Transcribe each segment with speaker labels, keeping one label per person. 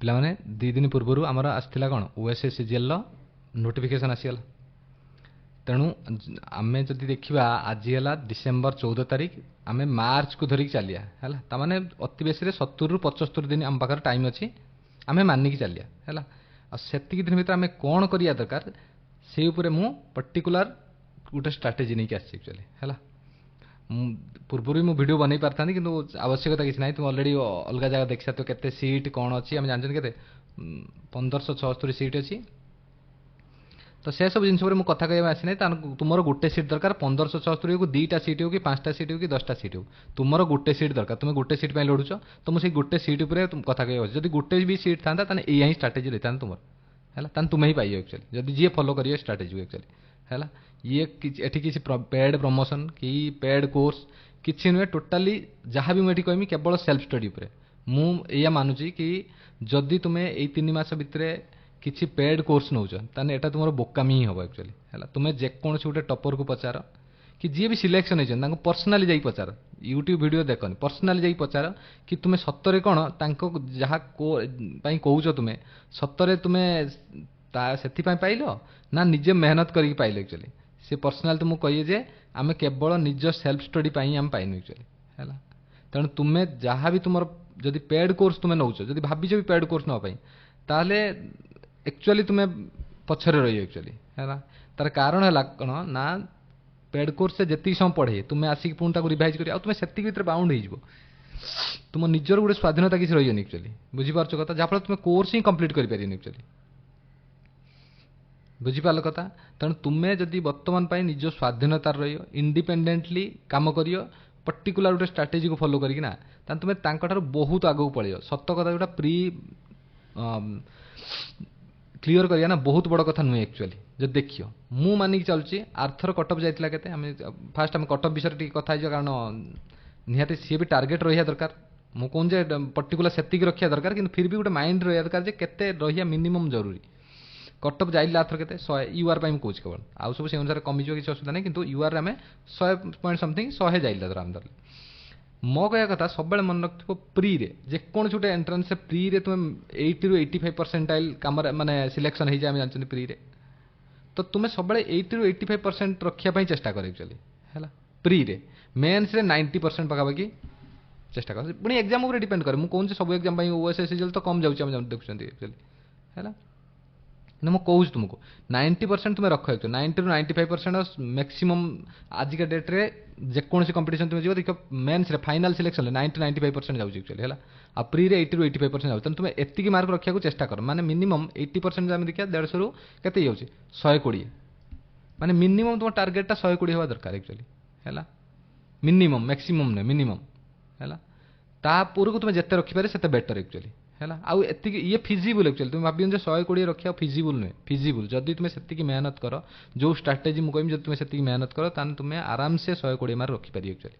Speaker 1: पिलाने 2 दिन पूर्व आमर आसला कौन ओएसएससीजीएल नोटिफिकेशन आसीगला तेणु आम जदि देखा आज है डिसेम्बर 14 तारीख आम मार्च को धरिक चलिया है ताने अति बेसी 70 ରୁ 75 दिन आम पाखे टाइम अच्छी आम मानिक चलिया है से दिन भर आम कौन करिया दरकार से मु पर्टिकुलर गोटे स्ट्राटेजी नहीं आक्चुअली है पूर्व भी मुझे वीडियो बनई पारि कि आवश्यकता किसी ना तुम अलरेडी अलग जगह देख सकते केते सीट कौन अच्छी आम जानते के 1576 सीट अच्छी तो से सब जिन कथा कहना आसी ना तुम गोटे सीट दरकार 1576 को 2टा सीट हो कि 5टा सीट हो कि 10टा सीट हो तुम गोटे सीट दरकार तुम गोटे सीट लड़ुच तो मुझे गोटे सीट पर कथा कह जब गोटे भी सीट था यही स्ट्राटेजी रही था तुम है तुम्हें ही पाई एक्चुअली जब जी फॉलो करिए स्ट्राटेजी एक्चुअली है ये एठी किसी पेड प्रमोशन कि पेड कोर्स किसी नुहे टोटाली जहाँ भी मुझे कहमी केवल सेल्फ स्टडी पर मुझे मानुची कि जदि तुम्हें यही 3 मास भितर किसी पेड कोर्स नौ ताने एटा तुम बोकामी ही हम एक्चुअली है तुम्हें जेकोसी गोटे टपर को पचार कि जी भी सिलेक्शन होती पर्सनाली जाई पचार यूट्यूब वीडियो देखनी पर्सनाली जाई पचार कि तुम्हें सतरे कौन जहाँ कौच तुम्हें सतरे तुम्हें से पाइल ना निजे मेहनत करके पाइल एक्चुअली से पर्सनाली तुमको कहे जे आम केवल निज सेल्फ स्टडी आम पाइन एक्चुअली है तेणु तुम्हें जहाँ भी तुम जदि पेड कोर्स तुम्हें नौ जदि भाविज भी पेड कोर्स नापी ताले एक्चुअली तुम्हें पछरे रही एक्चुअली है तार कारण है कौन ना पेड कोर्स से जी समय पढ़े तुम्हें आसिक पुणी ताको रिवाइज कर तुम्हें से भर बाउंड हो तुम निजर गोटे स्वाधीनता किसी रही एक्चुअली बुझीपार कथा जहाँफल तुम्हें कोर्स ही कंप्लीट कर एक्चुअली बुझीपार कथा तेणु तुम्हें जदि बर्तमान निज स्वाधीनतार रही इंडिपेंडेंटली काम करियो पर्टिकुलर गोटे स्ट्राटेजी को फॉलो करना तुम्हें तांकर बहुत आगू पड़े सत कथा जोटा प्री क्लीयर करिया ना बहुत बड़ कथा नुहे एक्चुअली जब देखियो मु मानिक चलुची आर्थर कटअप जाइतिला केते आम फास्ट आम कटअप विषय कथा कारण निहाती सी भी टार्गेट रहा दरकार मु कौन जे पर्टिकुलर सेतिक रखा दरकार कि फिर भी गोटे माइंड रहा दरकार जे केते रहिया मिनिमम जरूरी कटअप जाइला आर्थर केते 100 यूआर पाई कौच केवल आउ सब से अनुसार कमिजो किसी असुविधा नहीं किंतु यूआर आम 100 पॉइंट समथिंग 100 जाइला दर आम दर मो कह कथा सब मन रखो प्री रे जेकोसी गोटे एंट्रांस प्री रे तुम 80 ରୁ 85% कम माने सिलेक्शन हो जाए जानते प्री रे तो तुम्हें सब 80 ରୁ 85% रखापी चेष्टा कर एक्चुअली है प्री रे मेन्स रे 90% पखापाखि चेष्टा कर पुणी एग्जाम उपर डिपेंड करे मुझे कौन सब एग्जाम ओएसएससीजीएल तो कम जाऊँगी देखुं एक्चुअली है ना मुझे कहूँ तुमको 90% तुम्हें रख 90 ରୁ 95% मैक्सिमम आजिका डेट रे जेकोसी कंपटीशन तुम्हें देख मेन्स रे फाइनाल सिलेक्शन 90-95% जाऊँगी एक्चुअली है आ प्री रे 80 ରୁ 85% जाऊँ तुम्हें एतिकी मार्क रखा चेष्टा कर माने मिनिमम 80% आम देखिए 150 ରୁ केते जाऊँगी 120 माने मिनिमम तुम टार्गेटा 120 हवा दरकार एक्चुअली है मिनिमम मैक्सिमम नहीं मिनिमम है तापूर्व को तुम्हें जिते रखिपारे से बेटर एक्चुअली है आउ ये फिजिबल एक्चुअली तुम भाव 120 रखा फिजिबल नुहे फिजिबल जदि तुम्हें से मेहनत कर जो स्ट्राटेजी मुझे कहमी तुम्हें से मेहनत कर ताने तुम्हें आराम से 120 मार्क रखिपार एक्चुअली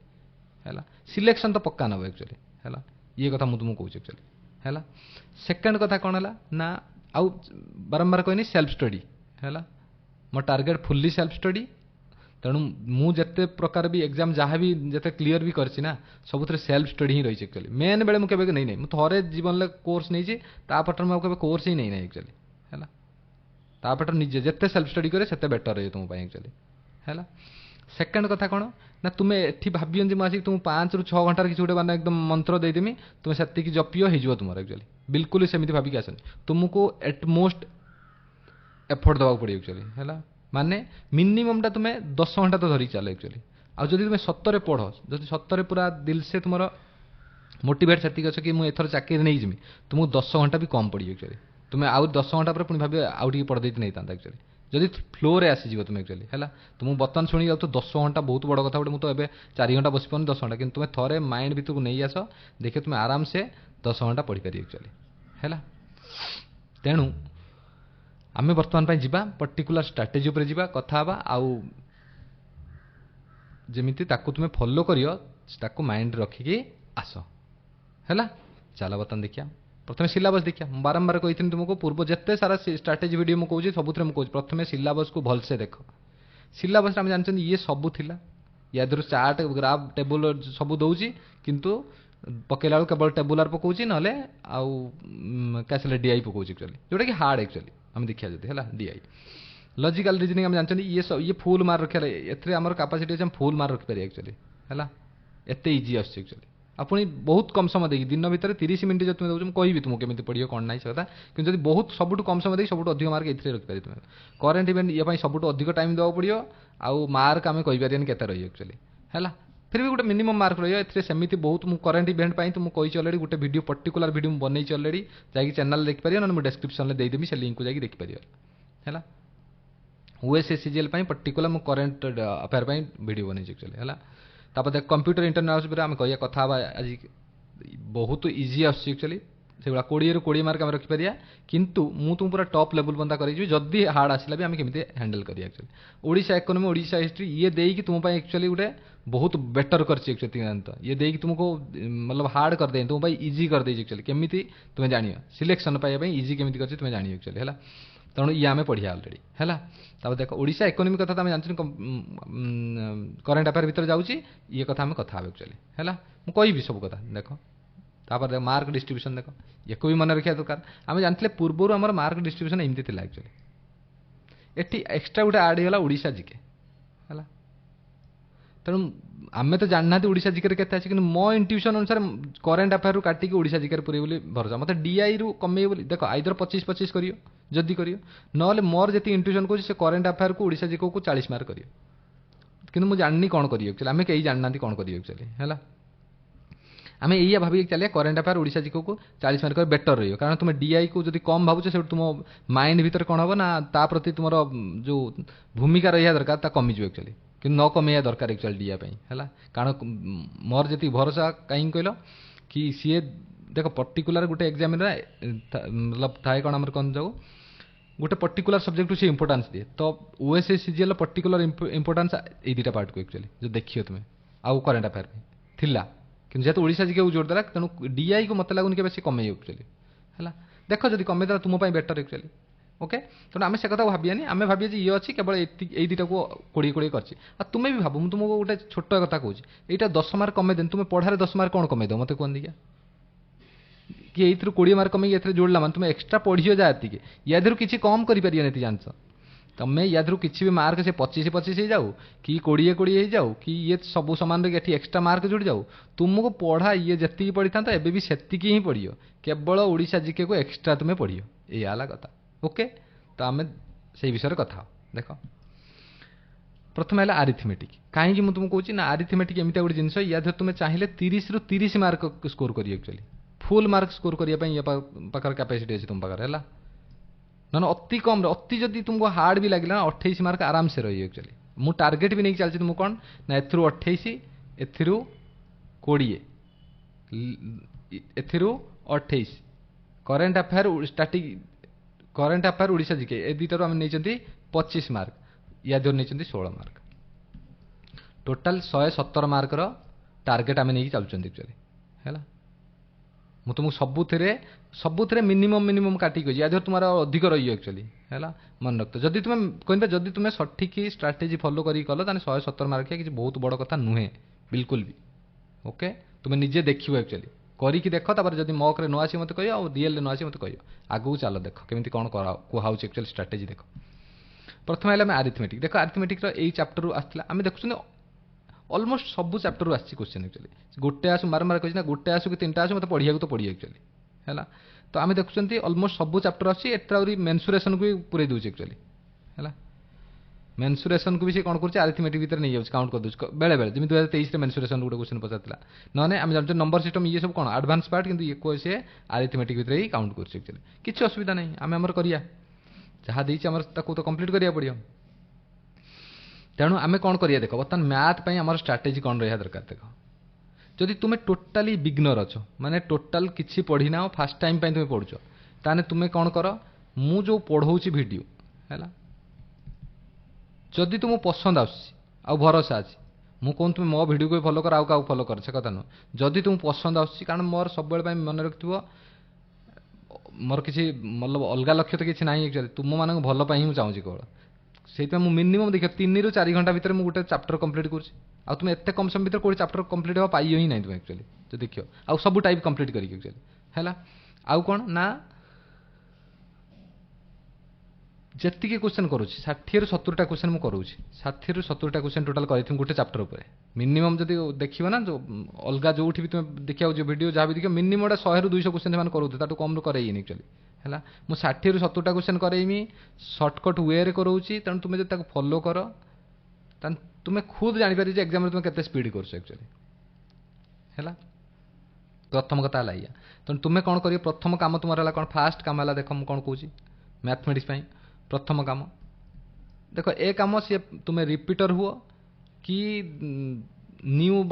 Speaker 1: है सिलेक्शन तो पक्का नब एक्चुअली है ये कथा मुझे तुमको कहूँ एक्चुअली है सेकेंड कथा कौन है ना आउ बारंबार कहनी सेल्फ स्टडी है मो टार्गेट फुल्ली सेल्फ स्टडी तेणु मुझे प्रकार भी एग्जाम जहाँ भी जिते क्लीयर भी करछि ना सबुथे सेल्फ स्टडी ही रही एक्चुअली मेन बेले मुझे नहीं नहीं मुझे थोड़े जीवन में कोर्स नहीं तापटर मुझे कोर्स ही नहीं ना एक्चुअली है तापटर निजे जिते सेल्फ स्टडी करे से बेटर रही तुम एक्चुअली है सेकेंड कथा कौन ना तुम्हें एटी भाव मुझे तुम 5 ରୁ 6 घंटार किसी गोटे मैंने एकदम मंत्र देदेमी तुम्हें से जपियो हो तुम एक्चुअली बिल्कुल सेमती भाविक आसनी तुमको एटमोस्ट एफर्ट देवाक पड़े एक्चुअली है माने मिनिममटा तुम्हें 10 घंटा तो धरिक चल एक्चुअली आज तुम्हें सतरे पढ़ जब सतरे पूरा दिल से तुम मोटिवेट से अच्छे कि मुझे एथर चाकरी नहीं जमी तुमको 10 घंटा भी कम पड़ी एक्चुअली तुम्हें आउ 10 घंटा पर पुणी भाव आउ टे पढ़ नहीं था एक्चुअली जदि फ्लो रे आसीज तुम एक्चुअली है तुमको बर्तमान शुणी तो 10 घंटा बहुत बड़ कथा गोटे मुझे 4 घंटा बस पानी 10 घंटा कि तुम्हें थोड़े माइंड भर को नहीं आस देखिए तुम्हें आराम से 10 घंटा पढ़ी पारि एक्चुअली है तेणु आमे बर्तमान जीवा पर्टिकुलर स्ट्राटेजी उपर जीवा कथा हवा आउ जेमिति ताकू तुम्हें फॉलो करियो ताकू माइंड रखिकी आस है चल बर्तमान देखिया प्रथम सिलेबस देखिया बारंबार कही तुमको पूर्व जिते सारा स्ट्राटेजी वीडियो मुझे सबुथ मुझे प्रथम सिलेबस को भलसे देख सिलेबस आम जानते ये सबू थिला या चार्ट ग्राफ टेबुल सब दौर किंतु पकेला बेलू केवल टेबुलर पकाउछि नले आउ कैसे डीआई पकाउछि एक्चुअली जोटा कि हार्ड एक्चुअली हम देखिया जदी हला डीआई लॉजिकल रीजनिंग हम जानछन ये फुल मार्क रखले एथरे हमर कैपेसिटी हम फुल मार्क रख पारे एक्चुअली हला एते इजी आछि एक्चुअली आपण बहुत कम समय देगी दिन भीतर 30 मिनिट जो तुम दउछ कहबी तुम केमिति पढ़ियो कोन नाही सकता किंतु जदी बहुत सबुठ कम समय देगी सबुठ अधिक मार्क एथरे रख पारे तुम करंट इवेंट ये पई सबुठ अधिक टाइम देबो पड़ियो आउ मार्क आमे कहि पारियन केते रही एक्चुअली हला फिर भी गोटे मिनिमम मार्क रही है सेमती बहुत मुझे करेन्ट इवेंट पाई तुमको कही अलरेडी गोटे वीडियो पर्टिकुलर वीडियो मुझे बनई अलरेडी जाकि चैनल देखिपार ना मुझे डिस्क्रिप्शन में देदेवी से लिंक को जाकि देखिपार है ओएसएससीजीएल पर्टिकुलर मुझे करेन्ट अफेयर वीडियो बनई एक्चुअली है तापर देख कंप्यूटर इंटरनेट आम कह कथा आज बहुत इजी आक्चुअली से 20 ରୁ 20 मार्क आम रखिपर किंतु मु तुम पूरा टॉप लेवल बंदा कर जदि हार्ड आसला भी आम केमी हैंडल करिए actually Odisha economy Odisha history ये देकी तुम एक्चुअली गोटे बहुत बेटर करछि ये देकी तुमको मतलब हार्ड कर दे तुम इजी कर दे एक्चुअली केमी तुम जान सिलेक्शन पाइबा इजी केमी कर तुम जान एक्चुअली है तेणु ये आम पढ़िया अलरेडी है देख ओडिशा इकोनॉमी कथा आम जान करेन्ट अफेयर भीतर जाऊँगी ये कथा आम कथा एक्चुअली है मुझे कहि सब कथा देख तापर देख मार्क डिस्ट्रीब्यूशन देख ये भी मन रखा दरकार आम जानते पूर्वर आम मार्क डिस्ट्रीब्यूशन एमती थी एक्चुअली एटी एक्सट्रा गोटे आड होगा ओडिशा जिके है तेणु आम तो जानना ओडिशा जिके केते अच्छे कि मो इंट्यूशन अनुसार करेन्ट अफेयर रू काटिक ओडिशा जिके पूरे बोली भरोसा मत डीआई रू कमे बोली देख आइदर 25-25 करियो जदि करियो नले मोर जी इंट्यूशन को करेन्ट अफेयर को ओडिशा जिको को 40 मार्क करियो किंतु मुझे जाननी कौन करियो एक्चुअली आम कहीं जानना कौन करियो एक्चुअली है आम या भावी चलिए करेन्ट अफेयर ओडिशा जिको को 40 मार्क बेटर रही कारण तुम डीआई को जब कम भावुच से तुम माइंड भीतर कौन हम ना ता प्रति तुम जो भूमिका रहा दरकार ता कमिज एक्चुअली कि न कमे दरकार एक्चुअली डीआई है कारण मोर जी भरोसा कहीं कहल कि सी देख पर्टिकुलर गोटे एग्जाम मतलब थाए कौन आम कौन जाऊ गोटे पर्टिकुलर सब्जेक्ट से इंपोर्टान्स दिए तो ओएसएससीजीएल पर्टिकुलर इंपोर्टान्स ये दुटा पार्ट को एक्चुअली जो देखिए तुम्हें आउ करेन्ट अफेयर थिला कि जेहतु ओडिशा जिके जोर देला तेणु डीआई को मत लगुनि बेसी कमे एक्चुअली है देख जब कमेदेला तुम बेटर एक्चुअली ओके तेणु आम से कथा भावियानी आम भाविए ये अच्छी केवल यही दुटा को 20-20 कर तुम्हें भी भाव मुझे तुमको गोटे छोट कथा कौच यहाँ 10 मार्क कमे देन तुम्हें पढ़ारे 10 मार्क कौन कमे दो मत कहती क्या कि ये 20 मार्क कमे ये जोड़ला मान तुम एक्सट्रा पढ़ियो जाती या किसी कम कर जानस तमें या किसी भी मार्क से 25-25 हो जाऊ कि 20-20 हो जाऊ कि ये सब सामान ये एक्सट्रा मार्क जोड़ जाऊ तुमको पढ़ा ये जी पढ़ी था एबे भी सेतिक ही पढ़ियो केवल ओडिशा जिके को एक्सट्रा तुम्हें पढ़ियो ये कथा ओके तो आम से विषय कथा देख प्रथम है आरिथमेटिक कहीं मुझे तुमको कहूँ ना आरिथमेटिक एमती गोटे जिन या तुम चाहिए 30 ରୁ 30 मार्क स्कोर करियो एक्चुअली फुल मार्क स्कोर करने पाखर कैपेसिटी अच्छी तुम पाखे है ना अति कम अति जदि तुमको हार्ड भी लगे 28 मार्क आराम से रही एक्चुअली मु टार्गेट भी नहीं चलती तुमको कौन ना एथरू 28 एथरू 20 एथरू 28 current affair starting current affair Odisha जिके ए दुटार आम नहीं 25 मार्क या नहीं 16 मार्क टोटाल 117 मार्क टार्गेट आम नहीं चलुँच एक्चुअली है मु तुमको सबुथ मिनिमम काटिक या तुम्हारा अधिक रही एक्चुअली है मन रखते जदि तुम कहते जदि तुम सठिक स्ट्राटेजी फॉलो करी कल 117 मार्क किसी बहुत बड़ कथा नुहे बिल्कुल भी ओके तुम निजे देख एक्चुअली करी देख जब मक न आसी मत कह रियल न आसी मत कह आगू चल देख केमी कौन कहुँ एक्चुअली स्ट्राटेजी देख प्रथम है आरिथमेटिक देख आरिथमेटिक यही चैप्टर आसला आम देखुँ अलमोस्ट सब चैप्टर आसी क्वेश्चन एक्चुअली गोटे आसु बारंबार कही गोटे आसु कि 3टा आसु मतलब पढ़िया तो पढ़िए एक्चुअली है तो आम देखुं अलमोस्ट सब चैप्टर आसी एथर मेन्सुरेशन को भी पूरे दूसरी एक्चुअली है मेन्सुरेशन को भी कौन कर आरिथमेटिक भीतर नहीं जाऊँ काउंट कर दूसरी बेले बेले जमी 2023 मेन्सुरेशन गोटे क्वेश्चन पचार ना आम जानते नंबर सिस्टम ये सब कौन एडवांस पार्ट कि ये सी आरिथमेटिक भीतर ही काउंट कर एक्चुअली किसी असुविधा नहीं आम आमर करिया जहाँ देम तो कंप्लीट करिया पड़ो तेणु आम कौन करिया देख बर्तमान मैथ पे आम स्ट्राटेजी कौन रहा दरकार देख जदि तुम्हें टोटाली बिगनर अच्छ माने टोटाल किसी पढ़ी ना फास्ट टाइम तुम्हें पढ़ुच ताने तुम्हें कौन कर मु जो पढ़ाऊँगी वीडियो है जदि तुमको पसंद आउ भरोसा अच्छी मु कहूँ तुम मो वीडियो को फॉलो कर आउ क्या फॉलो कर से कथा नुह जदि तुमको पसंद आसूँ कारण मोर सब मन रखिथो मोर किसी मतलब अलग लक्ष्य तो किसी ना एक्चुअली तुम मान भल ही मुझे चाहूँगी केवल से मिनिमम देख 3 ରୁ 4 घंटा भितर मुझे गोटे चैप्टर कंप्लीट कर आ तुम एत कम समय भर कोई चैप्टर कंप्लीट हवा पाइयो ही नहीं तुम एक्चुअली जो देखियो आउ सब टाइप कंप्लीट करिक एक्चुअली हैला आउ कौन ना जेतिकी क्वेश्चन करुँच 60 ରୁ 70टा क्वेश्चन मुझे करुँच 60 ରୁ 70टा क्वेश्चन टोटाल कर गोटे चैप्टर उपर मिनिमम जब देखिए ना जो अलग जो भी तुम देखा जो वीडियो जहाँ भी देखिए मिनिमम 100 ରୁ 200 क्वेश्चन से करूँ ताठू कम करेनि एक्चुअली है मुझे 60 ରୁ 70टा क्वेश्चन करेमी सर्टकट वे रे करोची तेणु तुम जब फॉलो कर तुम्हें खुद जापर एग्जाम तुम केते स्पीड कर एक्चुअली है प्रथम कथा है या तेणु तुम्हें कौन कर प्रथम कम तुम कौन फास्ट कम है देख मुझे कौन कौन मैथमेटिक्स प्रथम काम देख ए कम सी तुम्हें रिपीटर हुआ कि न्यू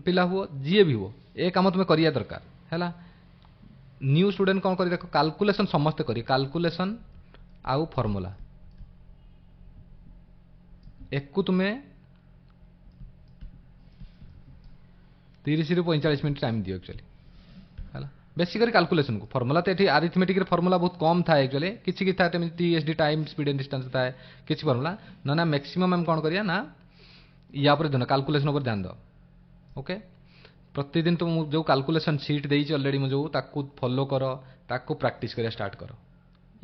Speaker 1: पिला हुआ जी भी हुआ ए कम तुम्हें करिया दरकार है न्यू स्टूडेंट कौन कर देख कैलकुलेशन समस्ते करी कैलकुलेशन आउ फॉर्मूला एक को तुम्हें 30 ରୁ 45 मिनट टाइम दियो एक्चुअली है बेसिकली कैलकुलेशन को फॉर्मूला तो ये अरिथमेटिक फॉर्मूला बहुत कम था एक्चुअली किसी TSD time speed and distance था किसी फॉर्मूला ना मैक्सिमम हम कौन करिया ना या कैलकुलेशन पर ध्यान दो ओके प्रतिदिन तुम जो कैलकुलेशन सीट देई ऑलरेडी मुझे ताकू फॉलो कर ताकू प्रैक्टिस करिया स्टार्ट कर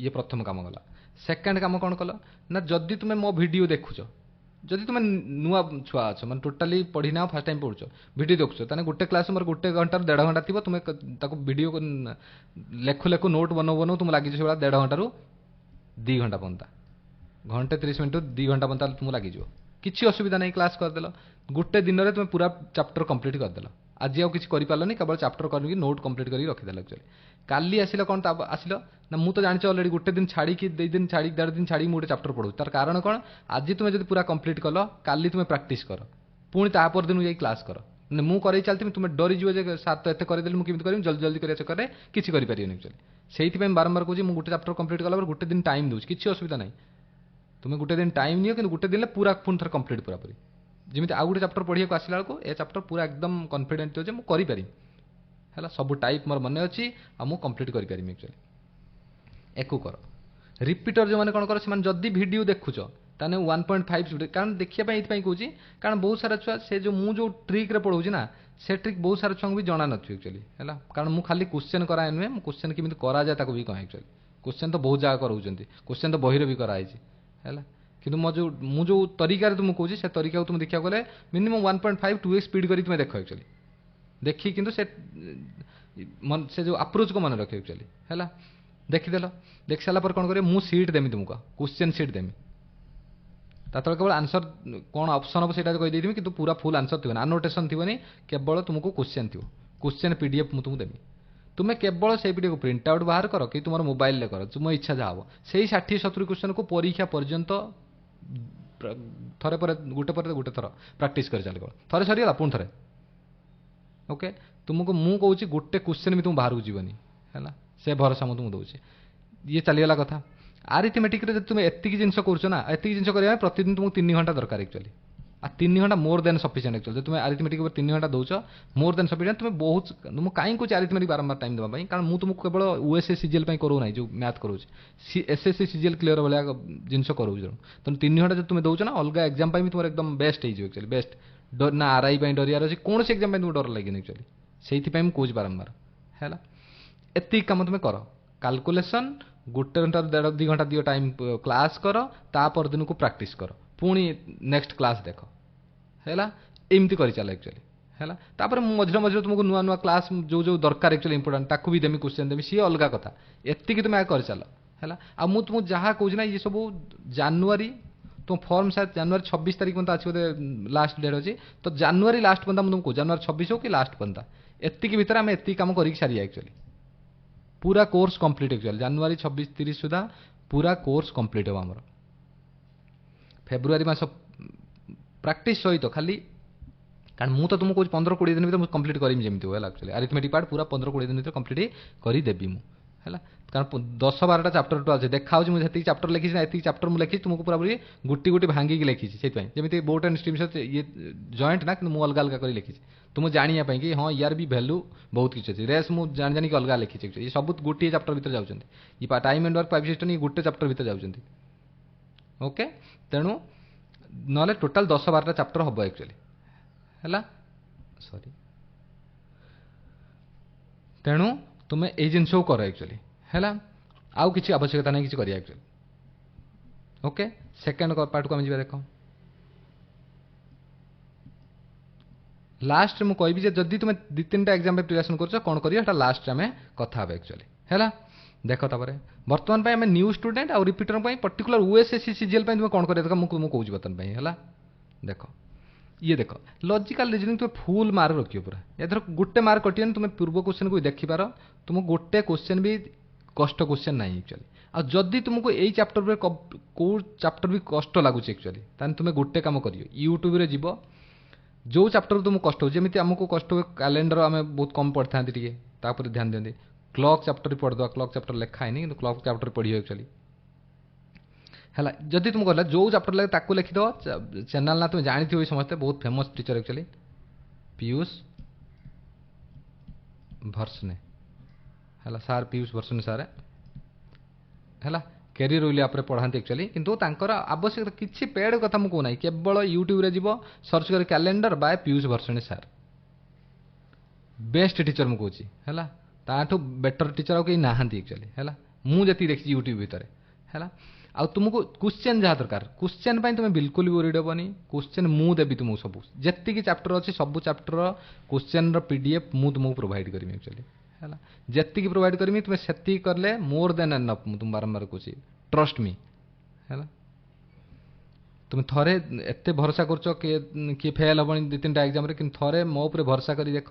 Speaker 1: ये प्रथम काम गला सेकंड काम कौन कल ना जदि तुम्हें मो वीडियो देखुच जदि तुम नुआ छुआ अच्छ मैं टोटाली पढ़ी ना फास्ट टाइम पढ़ुच वीडियो देखुच ताने गोटे क्लास मोर गोटे घंटा 1.5 घंटा थी तुम्हें ताको वीडियो लेखु लेखु नोट बनौ बनौ तुम लगी से 1.5 घंटा 2 घंटा पंता घंटे 30 मिनट 2 घंटा पंता तुम लगी किसी असुविधा नहीं क्लास करदेल गोटे दिन में तुम पूरा चैप्टर कंप्लीट करदेल आज आउ किसी करें केवल चैप्टर करके नोट कंप्लीट कर रखीदेल एक्चुअली काली आसिल कौन आसिल ना मुझे तो जानी अलरेडी गोटे दिन छाड़ी 2 दिन छाड़ी 1.5 दिन छाड़ी गोटे चैप्टर पढ़ू तार कारण कौन आज तुम्हें जब पूरा कंप्लीट कल काली तुम्हें प्रैक्टिस कर पुणी तापर दिन जाई क्लास कर मैंने मुझे कर चलती तुम्हें डरीज सार तो एत करदेली मुझे कमी जल्दी जल्दी कर चक्कर किसी करें एक्चुअली से बारंबार कहूँ मुझे गोटे चैप्टर कंप्लीट कला गोटे दिन टाइम दूसरी किसी असुविधा नहीं तुम्हें गोटे दिन टाइम नियो कि गोटे दिन पूरा पुणी थर कंप्लीट पूरा पूरी जमी आउ गोटे चैप्टर पढ़िया आसला बेलू ए चैप्टर पूरा एकदम कॉन्फिडेंट हो मुझे करें है सब टाइप मोर मन अच्छी मुझे कंप्लीट करें एक्चुअली एक कर रिपीटर जो मैंने कौन कर से जदि वीडियो देखुच ताने 1.5 स्पीड कारण देखिए ये कहूँ कारण बहुत सारा छुआ से जो मुझे ट्रिक पढ़ाऊँ ना से ट्रिक बहुत सारा छुआ भी जाना नथि एक्चुअली है कारण मुझे खाली क्वेश्चन कराए नुहे क्वेश्चन केमी कराए भी कहे एक्चुअली क्वेश्चन तो बहुत जगह कराऊँ क्वेश्चन तो बही भी कराई है कि जो तरीका तुमको कहूँ से तरीका तुम देखा गले मिनिमम 1.5 2x स्पीड कर तुम देख एक्चुअली देखी किंतु से जो अप्रोच को मन रख एक्चुअली है देखीदेल देख सारा पर कौन कर मुझे सीट देमी तुमको क्वेश्चन सीट देमी तातले केवल आंसर कौन ऑप्शन हम से कहीदेमी कि पूरा फुल आंसर थी आनोटेशन थी केवल तुमको क्वेश्चन थी क्वेश्चन पीडीएफ मुझे तुमको देमी तुम्हें केवल से पीडीएफ प्रिंट आउट बाहर कर कि तुम मोबाइल कर तुम इच्छा जहाँ हम से 60-70 क्वेश्चन को परीक्षा पर्यंत थरे पर गोटे थर प्रैक्टिस कर चल थे सरीगला पुणी थे ओके तुमको मुझे कहूँ गोटे क्वेश्चन भी तुम बाहर को जीवनी है से भरोसा मुझे तुमको दूसरी ये चलीगला कथा आरिथमेटिक तुम एतिक जिन करना एतिक जिन करें प्रतिदिन तुमको 3 घंटा दरकार एक्चुअली 3 घंटा मोर देन सफिशिएंट एक्चुअली तुम आरिथमेटिक 3 घंटा दौच मोर देन सफिशिएंट तुम्हें बहुत तुमको कहीं कुछ आरिथमेटिक बारंबार टाइम देवाई कारण मुझे तुमको केवल ओएसए सीजीएल करूँ जो मैथ करूँ एसएससी सीजीएल क्लियर भाया जिन करूँ तेणु 3 घंटा जो तुम दौच ना अलग एग्जाम तुम एकदम बेस्ट एक्चुअली बेस्ट ना आरआई डरियार अच्छे कौन से एग्जाम तुमको डर लगे एक्चुअली से कहूँ बारंबार है एतिक कम तुम कर कैलकुलेशन गोटे घंटा 1.5-2 घंटा दियो टाइम क्लास कर तापर दिन को प्रैक्टिस कर पुणी नेक्स्ट क्लास देख है एमती कर चल एक्चुअली है तापर मझे मझे तुमको नुआ नुआ क्लास जो जो दरकार एक्चुअली इंपोर्टेंट ताकू भी देमी क्वेश्चन देमी सी अलग कथा एतिक तुम कर चल है आ मुझे तुमको जहाँ कहूँ ना ये सब जनवरी तुम फॉर्म शायद जनवरी 26 तारीख पता अच्छे बोलते लास्ट डेट अच्छी तो जनवरी लास्ट पता मुझे तुमको जनवरी 26 हो कि लास्ट पता एतिक भितर आम एतिक कम कर सारिया एक्चुअली पूरा कोर्स कंप्लीट एक्चुअली जनवरी 26-30 सुधा पूरा कोर्स कंप्लीट हो आमर फेब्रुआरी मास प्रैक्टिस सहित खाली कारण मुझे तो तुमको 15-20 दिन भर कंप्लीट करमी जमी हो एक्चुअली अरिथमेटिक पार्ट पूरा 15-20 दिन भर कंप्लीट करदेवी मुझे कारण 10-12टा चैप्टर तो अच्छे देखा मुझे चैप्टर लिखी ना ये चैप्टर मुझे लिखी तुमको पूरा पूरी गोटी गोटी भांगिकी लिखी से जमी बोट एंड स्ट्रीम ये जॉइंट ना कि मुझे अलग अलग कर लिखी तुम जानापी कि हाँ यार भी भैल्यू बहुत किसी अच्छे रेस मुझे जान जानी अलग लिखी ये सब गोटे चैप्टर भर जाऊँच ये time and work private system ये गोटे चैप्टर भर जाऊँच ओके तेणु ना टोटाल 10-12टा चैप्टर हम एक्चुअली है सॉरी तेणु तुम ये जिनस कर एक्चुअली है आउ किसी आवश्यकता नहीं किसी करिया एक्चुअली ओके सेकेंड पार्ट को आम जा देख लास्ट मुझे कहबी जदि तुम 2-3 एग्जाम प्रिपरेशन कर कौन कर लास्ट आम कथा एक्चुअली है देख तापर बर्तमान आम न्यू स्टूडेंट आउ रिपीटर पर्टिकुलर ओएसएससी सीजीएल तुम कौन कर मुझे कहूँ बर्तमान है देख ये देख लॉजिकल रीजनिंग तुम फुल मार्क रखियो पूरा एथर गोटे मार्क कटिए तुम पूर्व क्वेश्चन को देखिपार तुम गोटे क्वेश्चन भी कष्ट क्वेश्चन ना एक्चुअली आ जदि तुमको यही चैप्टर कौ चैप्टर भी कष्ट लगुच एक्चुअली तान तुम गोटे काम करियो यूट्यूब रे जीव जो चैप्टर तुमको कष्ट हो जमी आमको कष्ट हो कैलेंडर आम बहुत कम पढ़ी था ध्यान दिखते क्लॉक चैप्टर पढ़ीद क्लॉक चैप्टर लिखा है कि क्लॉक चैप्टर पढ़ियो एक्चुअली है जदि तुम कहला जो चैप्टर लगे ताकू लिखिद चैनल ना तुम जानी थी समस्ते बहुत फेमस टीचर एक्चुअली पीयूष भर्सने है सार पीयूष भर्सने सारे है कैरियर रोल आप पढ़ाते एक्चुअली किंतु तांकर आवश्यकता किसी पेड कथा मुझे कहना केवल यूट्यूब रे जीव सर्च कर कैलेंडर बाय पीयूष भर्सने सार बेस्ट टीचर मुझे कहूँ है ताठू बेटर टीचर आ कहीं नहांती एक्चुअली है मुझे देखी यूट्यूब भितर है आ तुमको क्वेश्चन जहाँ दरकार क्वेश्चन तुम बिल्कुल भी ओरिड हेनी क्वेश्चन मु देवी तुमको सब जी चैप्टर अच्छी सब चैप्टर क्वेश्चन पीडीएफ मु तुमको प्रोवाइड करी एक्चुअली है जी प्रोवाइड करमी तुम से कले मोर देन एनफ तुम बारंबार कहूँ ट्रस्ट मी है तुम थरे एत भरोसा कर किए फेल हेनी 2-3टा एग्जाम कि थरे मो उपर भरोसा कर देख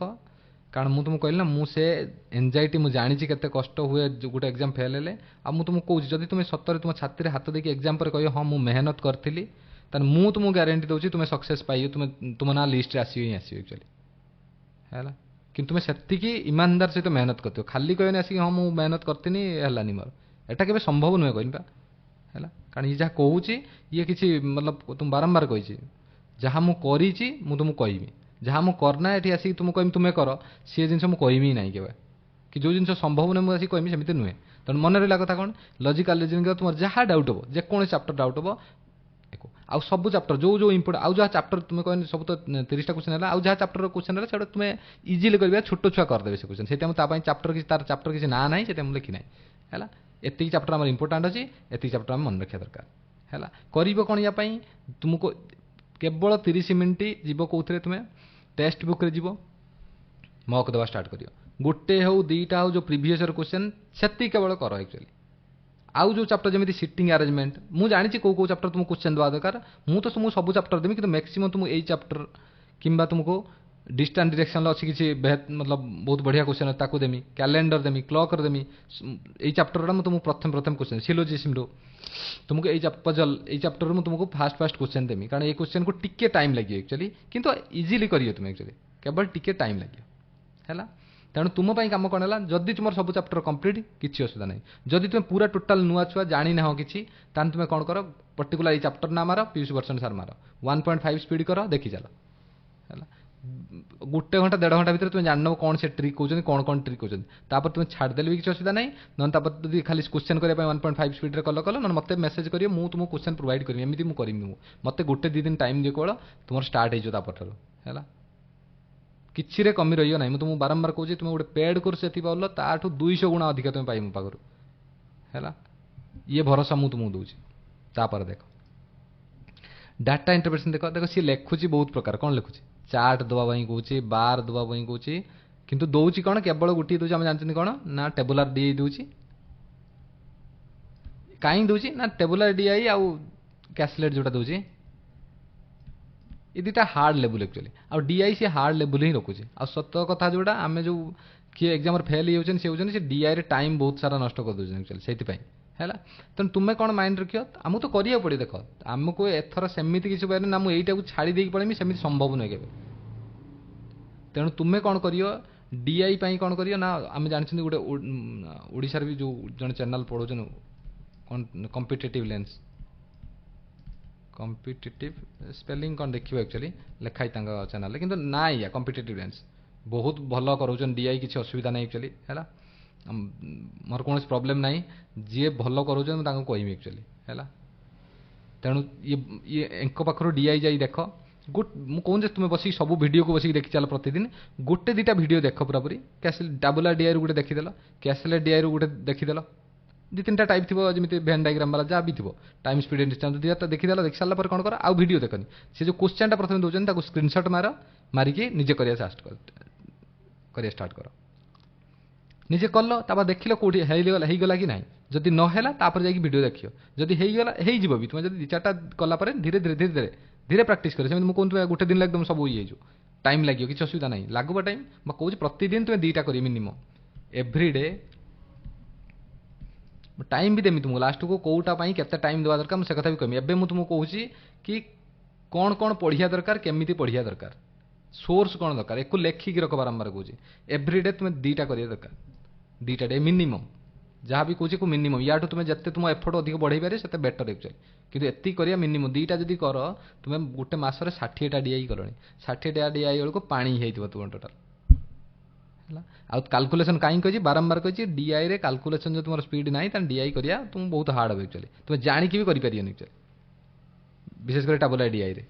Speaker 1: कारण मुझे तुमको कहली ना मुझे एंजाइटी मुझे जानी केते कष्ट हुए गोटे एग्जाम फेल हेले आ मुझे तुमको कहूँ जब तुम सतरे तुम छाती में हाथ देकी एग्जाम पर कह हाँ मुझे मेहनत करी तान मुझे तुमको गारंटी दूसरी तुम सक्सेस पाइयो तुम ना लिस्ट आसो ही आसो एक्चुअली है कि तुम से ईमानदार सहित मेहनत करते खाली कहनी आसिक हाँ मुझे मेहनत करती है मोर एटा के संभव नुहे कहली है कारण ये जहाँ कहूँ ये किसी मतलब तुम बारंबार कही जहाँ मुझे तुमको कहमी जहाँ मुझे करना ये आसिक तुमको कहमी तुम्हें कर सी जिन मुझे कहमी ना के कि जो जिन संभव नुहे मुझे कहमी सेमती नुहे तेणु मन रहा कथा कौन लॉजिकल रीजनिंग तुम जहाँ डाउट हो जेको चैप्टर डाउट हो आउ सब चैप्टर जो जो इंपोर्टेंट आउ जहाँ चैप्टर तुम्हें कहनी सब तो 30टा क्वेश्चन है आउ जहाँ चैप्टर क्वेश्चन है से तुम्हें इजिली कर छोट छुआ करदे से क्वेश्चन से चैप्टर किसी तार चैप्टर किसी ना ना से लिखी ना है एति चैप्टर आम इंपोर्टाट अच्छी एति चैप्टर आम मन रखा दरकार है कर कौन या तुमको केवल 30 मिनिट जीव कौन तुम्हें टेक्स्ट बुक रे जीव मॉक देवा स्टार्ट करियो गोटे हो 2टा हो जो प्रीवियस क्वेश्चन से केवल कर एक्चुअली आउ जो चैप्टर जमी सिटिंग अरेंजमेंट मुझे जानी कौ चैप्टर तुमको क्वेश्चन देवा दरकार मुझे तो सब चैप्टर देवी कि मैक्सिमम तुमको यही चैप्टर किंबा तुमको डिस्टेंस डायरेक्शन अच्छी किसी मतलब बहुत बढ़िया क्वेश्चन ताकू देमी कैलेंडर देमी क्लॉक देमी यही चैप्टर में तुमको प्रथम क्वेश्चन सिलोजिज्म रो तुमको यही पजल यही चैप्टर में तुमको फास्ट क्वेश्चन देमी कारण ये क्वेश्चन को टिके टाइम लगे एक्चुअली किंतु इजिली करियो तुम एक्चुअली केवल टिके टाइम लगे है तेणु तुम कम कौन है जदि तुम सब चैप्टर कंप्लीट किसी असुविधा नहीं जदि तुम पूरा टोटाल नुआ छुआ जानी ना किसी तान तुम कौन कर पर्टिकुलर ये चैप्टर ना मार पीयूष भर्सन सार मार 1.5 स्पीड कर देखी चल है गोटे घंटा 1.5 घंटा भर तुम जान कौन से ट्रिक कहते कौन ट्रिक कहते तुम छाड़देले भी किसी असुविधा नहीं ना खाली क्वेश्चन करने 1.5 स्पीड रे कल ना मत मेसेज करियो मु तुमको क्वेश्चन प्रोवाइड करी एमती मुझे करमी मत गोटे 2 दिन टाइम दिए केवल तुम स्टार्ट हो है किसी रे कमी रही ना तुमको बारंबार कहूँ तुम गोटे पेड कोर्स ये पाल ताठू 200 गुणा अधिक तुम पाई मो पाखर है ये भरोसा मुझे तुमको दूसरी तापर देख डाटा इंटरप्रिटेशन देख देख सी लिखुची बहुत प्रकार कौन लिखुची चार्ट दवाई कहूँ बार दवाई कहूँ किंतु दौची कौन केवल गोटे दूसरी आम जानते कौन ना टेबुलर डी दूसरी कहीं दूसरी ना टेबुलर डी आई आउ कैसलेट जोटा दूसरी ये 2टा हार्ड लेवल एक्चुअली आउ डीआई से हार्ड लेवल ही रखुचे आ सत कथा जोटा आम जो किए एग्जाम फेल होती से डीआई रे टाइम बहुत सारा नष्ट कर दूसरे एक्चुअली से है तेणु तुम्हें कौन माइंड रखियो आमको तो करिया पड़े देख आमको एथर सेमती किसी कहने ना मुझे को छाड़ी देकी पड़ेमी सेमती संभव नुहे के तेणु तुम्हें कौन करियो डीआई कौन करियो ना आम जानते गोटे ओडिशार भी जो जन चैनल पढ़ाऊन कौन कॉम्पिटिटिव लेंस कॉम्पिटिटिव स्पेलिंग कौन देखिए एक्चुअली लिखाई चैनल कि ना या कॉम्पिटिटिव लेंस बहुत भल कर डीआई किसी असुविधा नहीं एक्चुअली है मोर कौन प्रॉब्लम नहीं जी भल कर कहमी एक्चुअली है तेणु ये पाखर डीआई जाई देख ମୁଁ କହୁଛି ତୁମେ ବସିକି ସବୁ ଭିଡ଼ିଓକୁ ବସିକି ଦେଖି ଚାଲ ପ୍ରତିଦିନ ଗୋଟେ ଦୁଇଟା ଭିଡ଼ିଓ ଦେଖ ପୁରାପୁରି ଡାବୁଲା ଡିଆଇରୁ ଗୋଟେ ଦେଖିଦେଲ କ୍ୟାସଲେଟ୍ ଡିଆଇରୁ ଗୋଟେ ଦେଖିଦେଲ ଦୁଇ ତିନିଟା ଟାଇପ୍ ଥିବ ଯେମିତି ଭେନ୍ ଡାଇଗ୍ରାମ ବାଲା ଯାହା ବି ଥିବ ଟାଇମ୍ ସ୍ପିଡ୍ ଏଣ୍ଡ ଡିଷ୍ଟାନ୍ସ ଦୁଇଟା ଦେଖିଦେଲ ଦେଖି ସାରିଲା ପରେ କ'ଣ କର ଆଉ ଭିଡ଼ିଓ ଦେଖନି ସେ ଯେଉଁ କ୍ୱେଶ୍ଚନଟା ପ୍ରଥମେ ଦେଉଛନ୍ତି ତାକୁ ସ୍କ୍ରିନଶଟ୍ ମାରିକି ନିଜେ କରିବା ଷ୍ଟାର୍ଟ କର ନିଜେ କଲ ତାପରେ ଦେଖିଲ କେଉଁଠି ହେଇଗଲା କି ନାହିଁ ଯଦି ନ ହେଲା ତାପରେ ଯାଇକି ଭିଡ଼ିଓ ଦେଖିବ ଯଦି ହେଇଗଲା ହେଇଯିବ ବି ତୁମେ ଯଦି ଦୁଇ ଚାରିଟା କଲା ପରେ ଧୀରେ ଧୀରେ ପ୍ରାକ୍ଟିସ୍ କର ସେମିତି ମୁଁ କହୁଛି ଗୋଟେ ଦିନ ଲାଗି ତୁମେ ସବୁ ଇଏ ହେଇଯିବ ଟାଇମ୍ ଲାଗିବ କିଛି ଅସୁବିଧା ନାହିଁ ଲାଗିବ ଟାଇମ୍ ମୁଁ କହୁଛି ପ୍ରତିଦିନ ତୁମେ ଦୁଇଟା କରିବ ମିନିମମ୍ ଏଭ୍ରିଡେ ଟାଇମ୍ ବି ଦେମି ତୁମକୁ ଲାଷ୍ଟକୁ କେଉଁଟା ପାଇଁ କେତେ ଟାଇମ୍ ଦେବା ଦରକାର ମୁଁ ସେ କଥା ବି କହିବି ଏବେ ମୁଁ ତୁମକୁ କହୁଛି କି କ'ଣ କ'ଣ ପଢ଼ିବା ଦରକାର କେମିତି ପଢ଼ିବା ଦରକାର ସୋର୍ସ କ'ଣ ଦରକାର ଏକୁ ଲେଖିକି ରଖ ବାରମ୍ବାର କହୁଛି ଏଭ୍ରିଡେ ତୁମେ ଦୁଇଟା କରିବା ଦରକାର ଦୁଇଟା ଡେ ମିନିମମ୍ ଯାହା ବି କହୁଛି ମିନିମମ୍ ୟାଠୁ ତୁମେ ଯେତେ ତୁମ ଏଫର୍ଟ ଅଧିକ ବଢ଼େଇ ପାରିବ ସେତେ ବେଟର ଆକ୍ଚୁଆଲି କିନ୍ତୁ ଏତିକି କରିବା ମିନିମମ୍ ଦୁଇଟା ଯଦି କର ତୁମେ ଗୋଟେ ମାସରେ 60ଟା ଡିଆଇ କଲଣି 60ଟା ଡିଆଇ ବେଳକୁ ପାଣି ହେଇଥିବ ତୁମ ଟୋଟାଲ ହେଲା ଆଉ କାଲକୁଲେସନ୍ କାହିଁକି କହିଛି ବାରମ୍ବାର କହିଛି ଡିଆଇରେ କାଲକୁଲେସନ୍ ଯଦି ତୁମର ସ୍ପିଡ୍ ନାହିଁ ତାହେଲେ ଡିଆଇ କରିବା ତୁମକୁ ବହୁତ ହାର୍ଡ଼ ହେବ ଆକ୍ଚୁଆଲି ତୁମେ ଜାଣିକି ବି କରିପାରିବନି ଆକ୍ଚୁଆଲି ବିଶେଷ କରି ଟାବୁଲା ଡିଆଇରେ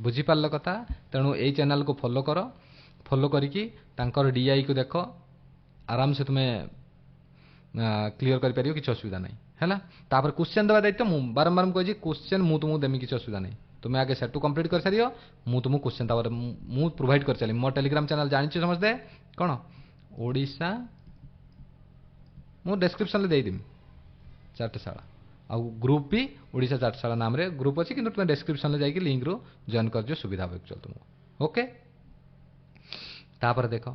Speaker 1: ବୁଝିପାରିଲ କଥା ତେଣୁ ଏଇ ଚ୍ୟାନେଲକୁ ଫଲୋ କର ଫଲୋ କରିକି ତାଙ୍କର ଡିଆଇକୁ ଦେଖ ଆରାମସେ ତୁମେ କ୍ଲିୟର କରିପାରିବ କିଛି ଅସୁବିଧା ନାହିଁ ହେଲା ତାପରେ କ୍ୱେଶ୍ଚନ୍ ଦେବା ଦାୟିତ୍ୱ ମୁଁ ବାରମ୍ବାର କହିଛି କ୍ୱେଶ୍ଚନ୍ ମୁଁ ତୁମକୁ ଦେମି କିଛି ଅସୁବିଧା ନାହିଁ ତୁମେ ଆଗେ ସେଟୁ କମ୍ପ୍ଲିଟ୍ କରିସାରିବ ମୁଁ ତୁମକୁ କ୍ୱେଶ୍ଚନ୍ ତାପରେ ମୁଁ ପ୍ରୋଭାଇଡ଼ କରିସାରିବି ମୋ ଟେଲିଗ୍ରାମ ଚ୍ୟାନେଲ ଜାଣିଛି ସମସ୍ତେ କ'ଣ ଓଡ଼ିଶା ମୁଁ ଡେସ୍କ୍ରିପ୍ସନ୍ରେ ଦେଇଦେବି ଚାଟଶାଳା ଆଉ ଗ୍ରୁପ୍ ବି ଓଡ଼ିଶା ଚାଟଶାଳା ନାମରେ ଗ୍ରୁପ୍ ଅଛି କିନ୍ତୁ ତୁମେ ଡେସ୍କ୍ରିପ୍ସନ୍ରେ ଯାଇକି ଲିଙ୍କରୁ ଜଏନ୍ କରିଦିଅ ସୁବିଧା ହେବ ଆକ୍ଚୁଆଲି ତୁମକୁ ଓକେ ତାପରେ ଦେଖ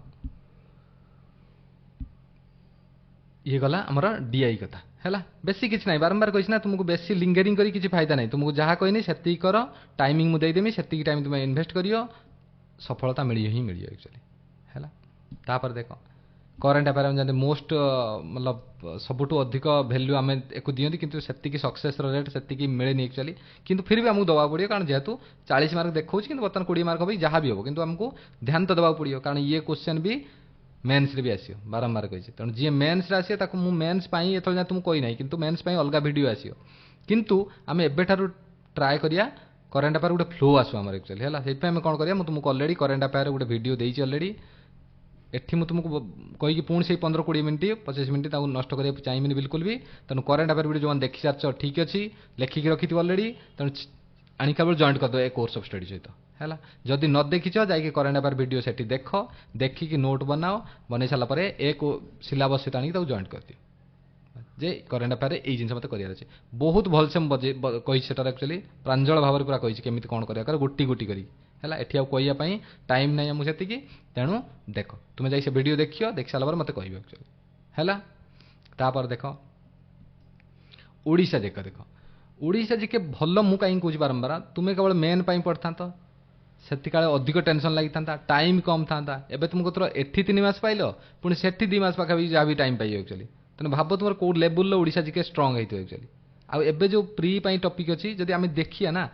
Speaker 1: ये गला आमर डीआई कथा है बेसी किसी ना बारंबार कही ना तुमको बेसी लिंगरिंग करी किसी फायदा नहीं तुमको जहाँ कहनी से कर टाइमिंग मुझे देदेमी से टाइम तुम इन्वेस्ट करियो सफलता मिली ही मिली एक्चुअली है तापर देख करेन्ट अफेयर जब मोस्ट मतलब सबुठ अधिक भैल्यू आम एक दिखती कितु से सक्सेस रेट से मिले एक्चुअली किंतु फिर भी आमको दवा पड़ो कारण जेहेतु 40 मार्क देखा कि बर्तमान 20 मार्क हम जहाँ भी हम कि आमको ध्यान तो देवा पड़ो कारण ये क्वेश्चन भी मेन्स रे भी आसियो बारंबार कही तेणु जी मेन्स रे आसियो ताकू मु मेन्स पाई एथर जा तुमको कही नहीं किंतु मेन्स पाई अलग वीडियो आसियो किंतु आम एबेठारु ट्राए करिया करेन्ट अफेयर गोटे फ्लो आसो आमर एक्चुअली है से कौन करिया मु तुमको ऑलरेडी करेन्ट अफेयर गोटे वीडियो देइछि ऑलरेडी एठी मु तुमको कही पुणी से 15-20 मिनट 25 मिनट ताकू नष्ट करिया चाहिए बिल्कुल भी तेणु करेन्ट अफेयर वीडियो जो देखि सारछ ठीक अच्छी लेखिकी रखी ऑलरेडी तेणु आनिका बेल जॉइंट करदे ए कोर्स ऑफ स्टडी सहित है जदि न देखिछ जाइए करेन्ट अफेयर वीडियो सेठी देख देखिकी नोट बनाओ बन सारापर एक सिलेबस सहित आनिक जॉइंट कर दियो जे करेन्ट अफेयर ये जिन मत करार अच्छे बहुत भलसे कही एक्चुअली प्रांजल भाव में पूरा कही केमी कौन कर गोटी गोटी करी है एटी कहवाई टाइम ना मुझे तेणु देख तुम्हें जाए से वीडियो देखियो देख सारापर मत कह एक्चुअली है तापर देख ओडिशा देख देख ओडिशा जी के भल मु कहीं कौच बारंबार तुम्हें केवल मेन पढ़ता से अधिक टेंशन लगी था टाइम कम था एवं तुमको तो एठी 3 मास पाइल पुणी से 2 मास पाखापी जहाँ भी टाइम पाइब एक्चुअली तेना भाव तुम कौ लेवल ओडिशा जी के स्ट्रंग होती एक्चुअली आबे जो प्री टॉपिक अच्छी जब आम देखिए ना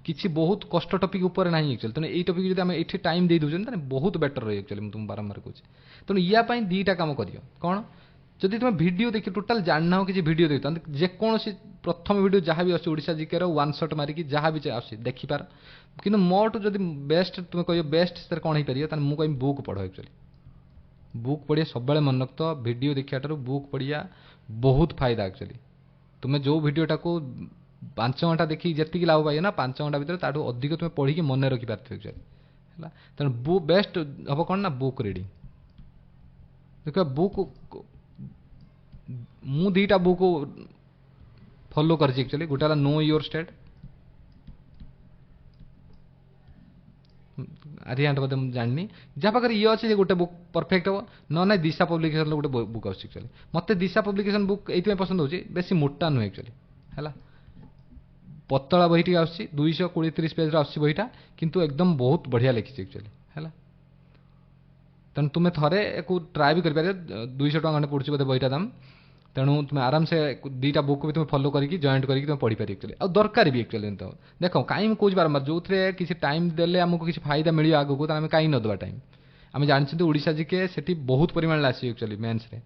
Speaker 1: किसी बहुत कष्ट टॉपिक ऊपर ना एक्चुअली तेणु ये टॉपिक जब आम ये टाइम दे दूसरे बहुत बेटर रही एक्चुअली तुम बारंबार कहूँ तेणु या दुईटा काम करियो कौन जदि तुम वीडियो देखिए टोटाल जानना हो किसी वीडियो देखते जेकोसी प्रथम वीडियो जहाँ भी अच्छे ओडिशा जीके वन शॉट मारिकी जहाँ भी आस देखिपार कि मोटू जब बेस्ट तुम कह बेस्ट से कौन हो पार मुझे कह बुक पढ़ एक्चुअली बुक पढ़िया सब मन रखत वीडियो देखा बुक पढ़िया बहुत फायदा एक्चुअली तुम्हें जो वीडियोटा को 5 घंटा देखिए जी लाभ पाइए ना 5 घंटा भर ताठू अधिक तुम्हें पढ़ी मन रखिपार एक्चुअली है तेणु बेस्ट हम कौन ना बुक रिडिंग देख बुक मु 2टा बुक फॉलो कर एक्चुअली गोटे नो योर स्टेट आरियांट बोधे जानी जहाँ पाखे ये अच्छे गोटे बुक परफेक्ट हम ना दिशा पब्लिकेशन गोटे बुक आक्चुअली मत दिशा पब्लिकेशन बुक ये पसंद होची बेसी मोटा नुहे एक्चुअली है पतला बहीटी आस 220-30 पेज आस बहीटा किंतु एकदम बहुत बढ़िया लिखी एक्चुअली है तेणु तुम्हें थे एक ट्राए भी कर 200 टका खंडे पड़ुची बोधे बहीटा दाम तेणु तुम आराम से 2टा बुक भी तुम फॉलो करके जॉइंट करके तुम पढ़ी पार एक्चुअली और दरकार भी एक्चुअली तो देख कहीं कौच बारंबार जो थे किसी टाइम देले आमको किसी फायदा मिले आगू तो आम कहीं न देवा टाइम आम जानते ओडिशा जी के सेठी बहुत परिमाण आसी एक्चुअली मेन्स रे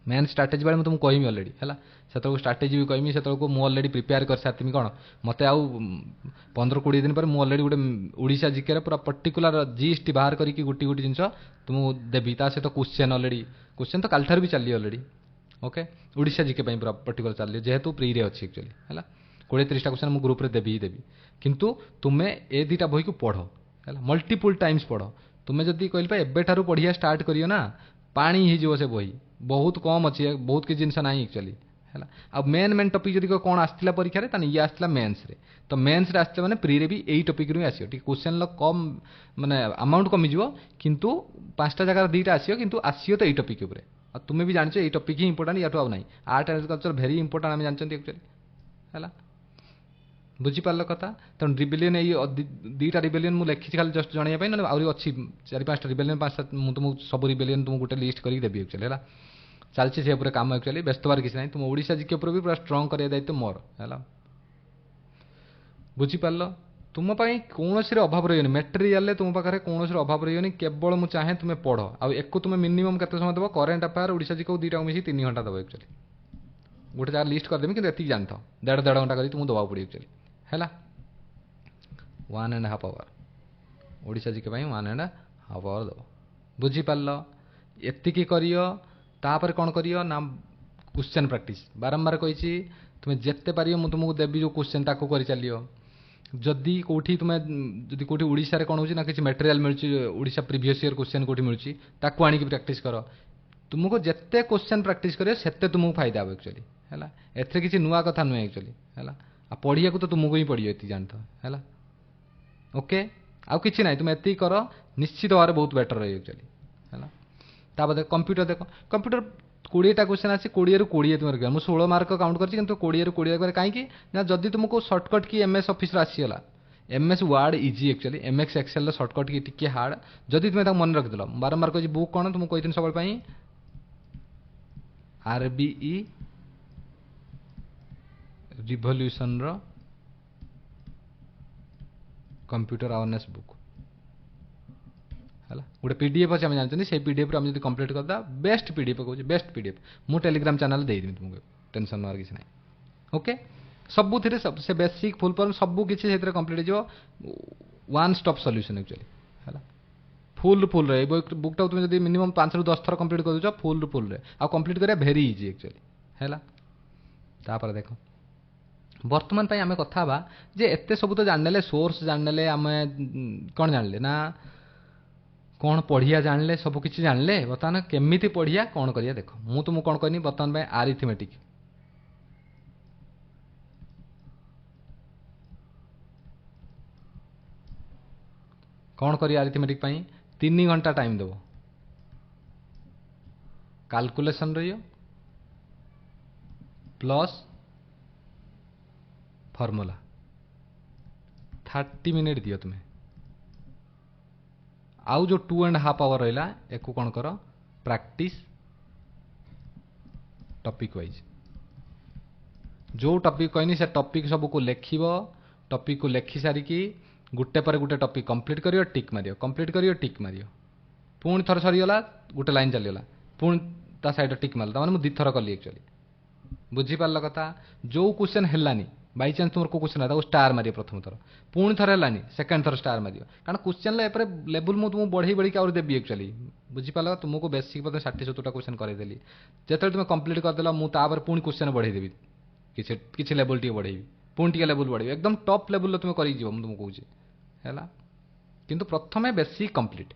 Speaker 1: मेन स्ट्राटेजी बेले तुमको कहमी अलरेडी है से स्ट्राटेजी भी कहमी से मुझे अलरेडी प्रिपेयर कर सारी कौन मत आउ 15-20 दिन पर मुझे अलरेडी गोटे ओडिशा जिके पूरा पर्टिकुलर जीएसटी बाहर करके गोटी गोटी जिन तुमको देवी ता सहित क्वेश्चन अलरेडी क्वेश्चन तो कालठार भी चली अलरेडी ओके ओडिशा जिके पूरा पर्टिकुलर चलिए जेहेतु फ्री रे अच्छी एक्चुअली है 20-30टा क्वेश्चन मु ग्रुप रे देवी ही देवी किंतु तुम्हें ए दुटा बही को पढ़ है मल्टीपुल टाइम्स पढ़ तुम्हें जदि कहल एबेठारू पढ़िया स्टार्ट करियो ना पानी ही से बही बहुत कम अच्छी बहुत किसी जिनस ना एक्चुअली है आ मेन टॉपिक जदि कौन आसाला परीक्षा रे ये आसाला मेन्स रे तो मेन्स रे आसला माने प्री रे भी यही टॉपिक रू आसियो टी क्वेश्चन कम माने अमाउंट कमी जिवो किंतु 5टा जगह 2टा आसियो किंतु आसियो तो यही टॉपिक उपरे आ तुमे भी जानछो यही टॉपिक ही इंपोर्टेंट याठू आ नाही आर्ट एग्रीकल्चर वेरी इंपोर्टेंट आम जानछंती एक्चुअली है बुझीपार कथा तेणु रिबेलियन ये 2टा रिबेलियन मुझे लिखी खाली जस्ट जनवाई ना आहरी अच्छी 4-5टा रिबेलियन 5-7 तुमको सब रिबेलियन तुमको गोटे लिस्ट करके देवी एक्चुअली है चलती से पूरा काम एक्चुअली व्यस्त हबार किसी ना तुम ओडिशा जिके ऊपर भी पूरा स्ट्रंग कर दायित्व मोर है बुझीपार तुम कौन अभाव रही मेटेरियल तुम पाखे कौन अभाव रही केवल मुझे चाहे तुम्हें पढ़ आउ तुम मिनिमम केते समय देव करेन्ट अफेयर ओडिशा जिको 2टा मिसी 3 घंटा देव एक्चुअली गोटे जगह लिस्ट करदेवी कि एति जान 1.5 घंटा कर तुमको दवा पड़े एक्चुअली है 1.5 आवर ओडिशा जिके 1.5 आवर दब बुझीपार एतिकी करियो तापर कौन करियो ना क्वेश्चन प्रैक्टिस बारंबार कही तुम्हें जिते पार मुझे तुमको देवी जो क्वेश्चन ताको कर चलियो जदि कौटी तुम्हें जदि कौटी ओडिशा रे कौन होची ना किसी मटेरियल मिलची ओडिशा प्रीवियस ईयर क्वेश्चन कौटी मिलची ताको आनी प्रैक्टिस कर तुमको जिते क्वेश्चन प्रैक्टिस करियो सेते तुमको फायदा हो एक्चुअली है एथे किसी नुआ कथा नुहे एक्चुअली है पढ़िया को तो तुमको ही पढ़ियो ये जानत है ओके आउ कि ना तुम एति कर निश्चित भाव बहुत बेटर रही एक्चुअली है तापर कंप्यूटर देख कंप्यूटर 20टा क्वेश्चन आसी 20 तुम रख 16 मार्क काउंट कर 20 कहीं ना जदि तुमको सर्टकट की एमएस ऑफिस आसीगला MS word easy actually MS excel shortcut key टिके हार्ड जदि तुम्हें मन रखिदेल बारंबार कही बुक कौन तुमको कही सब आरबीई रिवोल्यूशन रो कंप्यूटर अवेयरनेस बुक है गोटे पीडीएफ अच्छे जानते से पीडीएफ जब कंप्लीट करदा बेस्ट पीडीएफ कहूँ बेस्ट पीडीएफ मु टेलीग्राम चैनल देदेवी तुमको टेंशन नवार किसी ना ओके सबू से बेसिक फुल फॉर्म सबू किसी कंप्लीट हो वन स्टॉप सॉल्यूशन एक्चुअली है फुल रे बुकटा तुम जब मिनिमम 5 ରୁ 10 थर कंप्लीट कर फुल रे आ कंप्लीट करिया वेरी इजी एक्चुअली है तापर देख वर्तमान आम कथा बा जे एते सब तो जानले सोर्स जानले आम कौन जानले ना कौन पढ़िया जानले सब किसी जानले बर्तमान केमिति पढ़िया कौन करिया देख मु तुमको कौन कहनी बर्तमान आरिथमेटिक कौन करिया आरिथमेटिक 3 घंटा टाइम देव कैलकुलेशन रही प्लस फॉर्मूला 30 मिनट दियो तुम्हें आउ जो 2.5 आवर रहा एक कौन कर प्रैक्टिस टॉपिक वाइज जो टॉपिक कहनी से टॉपिक सब को लिखिब टॉपिक को लिखि सारिकी गुटे पर गुटे टॉपिक कंप्लीट करियो टिक मारियो कंप्लीट करियो टिक मारियो पुणी थर सरीगला गोटे लाइन चलीगला पुणी ता साइड टिक मारला मैंने मुझे 2 थर कली एक्चुअली बुझीपार कथा जो क्वेश्चन है बाई चान्स तुम को क्वेश्चन है स्टार मारियो प्रथम थर पुणी थर है सेकेंड थर स्टार मारियो कारण क्वेश्चन लेवल मुझे तुमको बढ़ई बढ़ी और देवी एक्चुअली बुझीपार तुमको बेसिक 60-70टा क्वेश्चन करदेली जिते तुम कंप्लीट करदेल मुझे पुणी क्वेश्चन बढ़ईदेवी किसी लेवल टी बढ़ेबी पुणी टी लेवल बढ़ेबी एकदम टॉप लेवल तुम कर तुमको कहूँ है किंतु प्रथम बेसिक कंप्लीट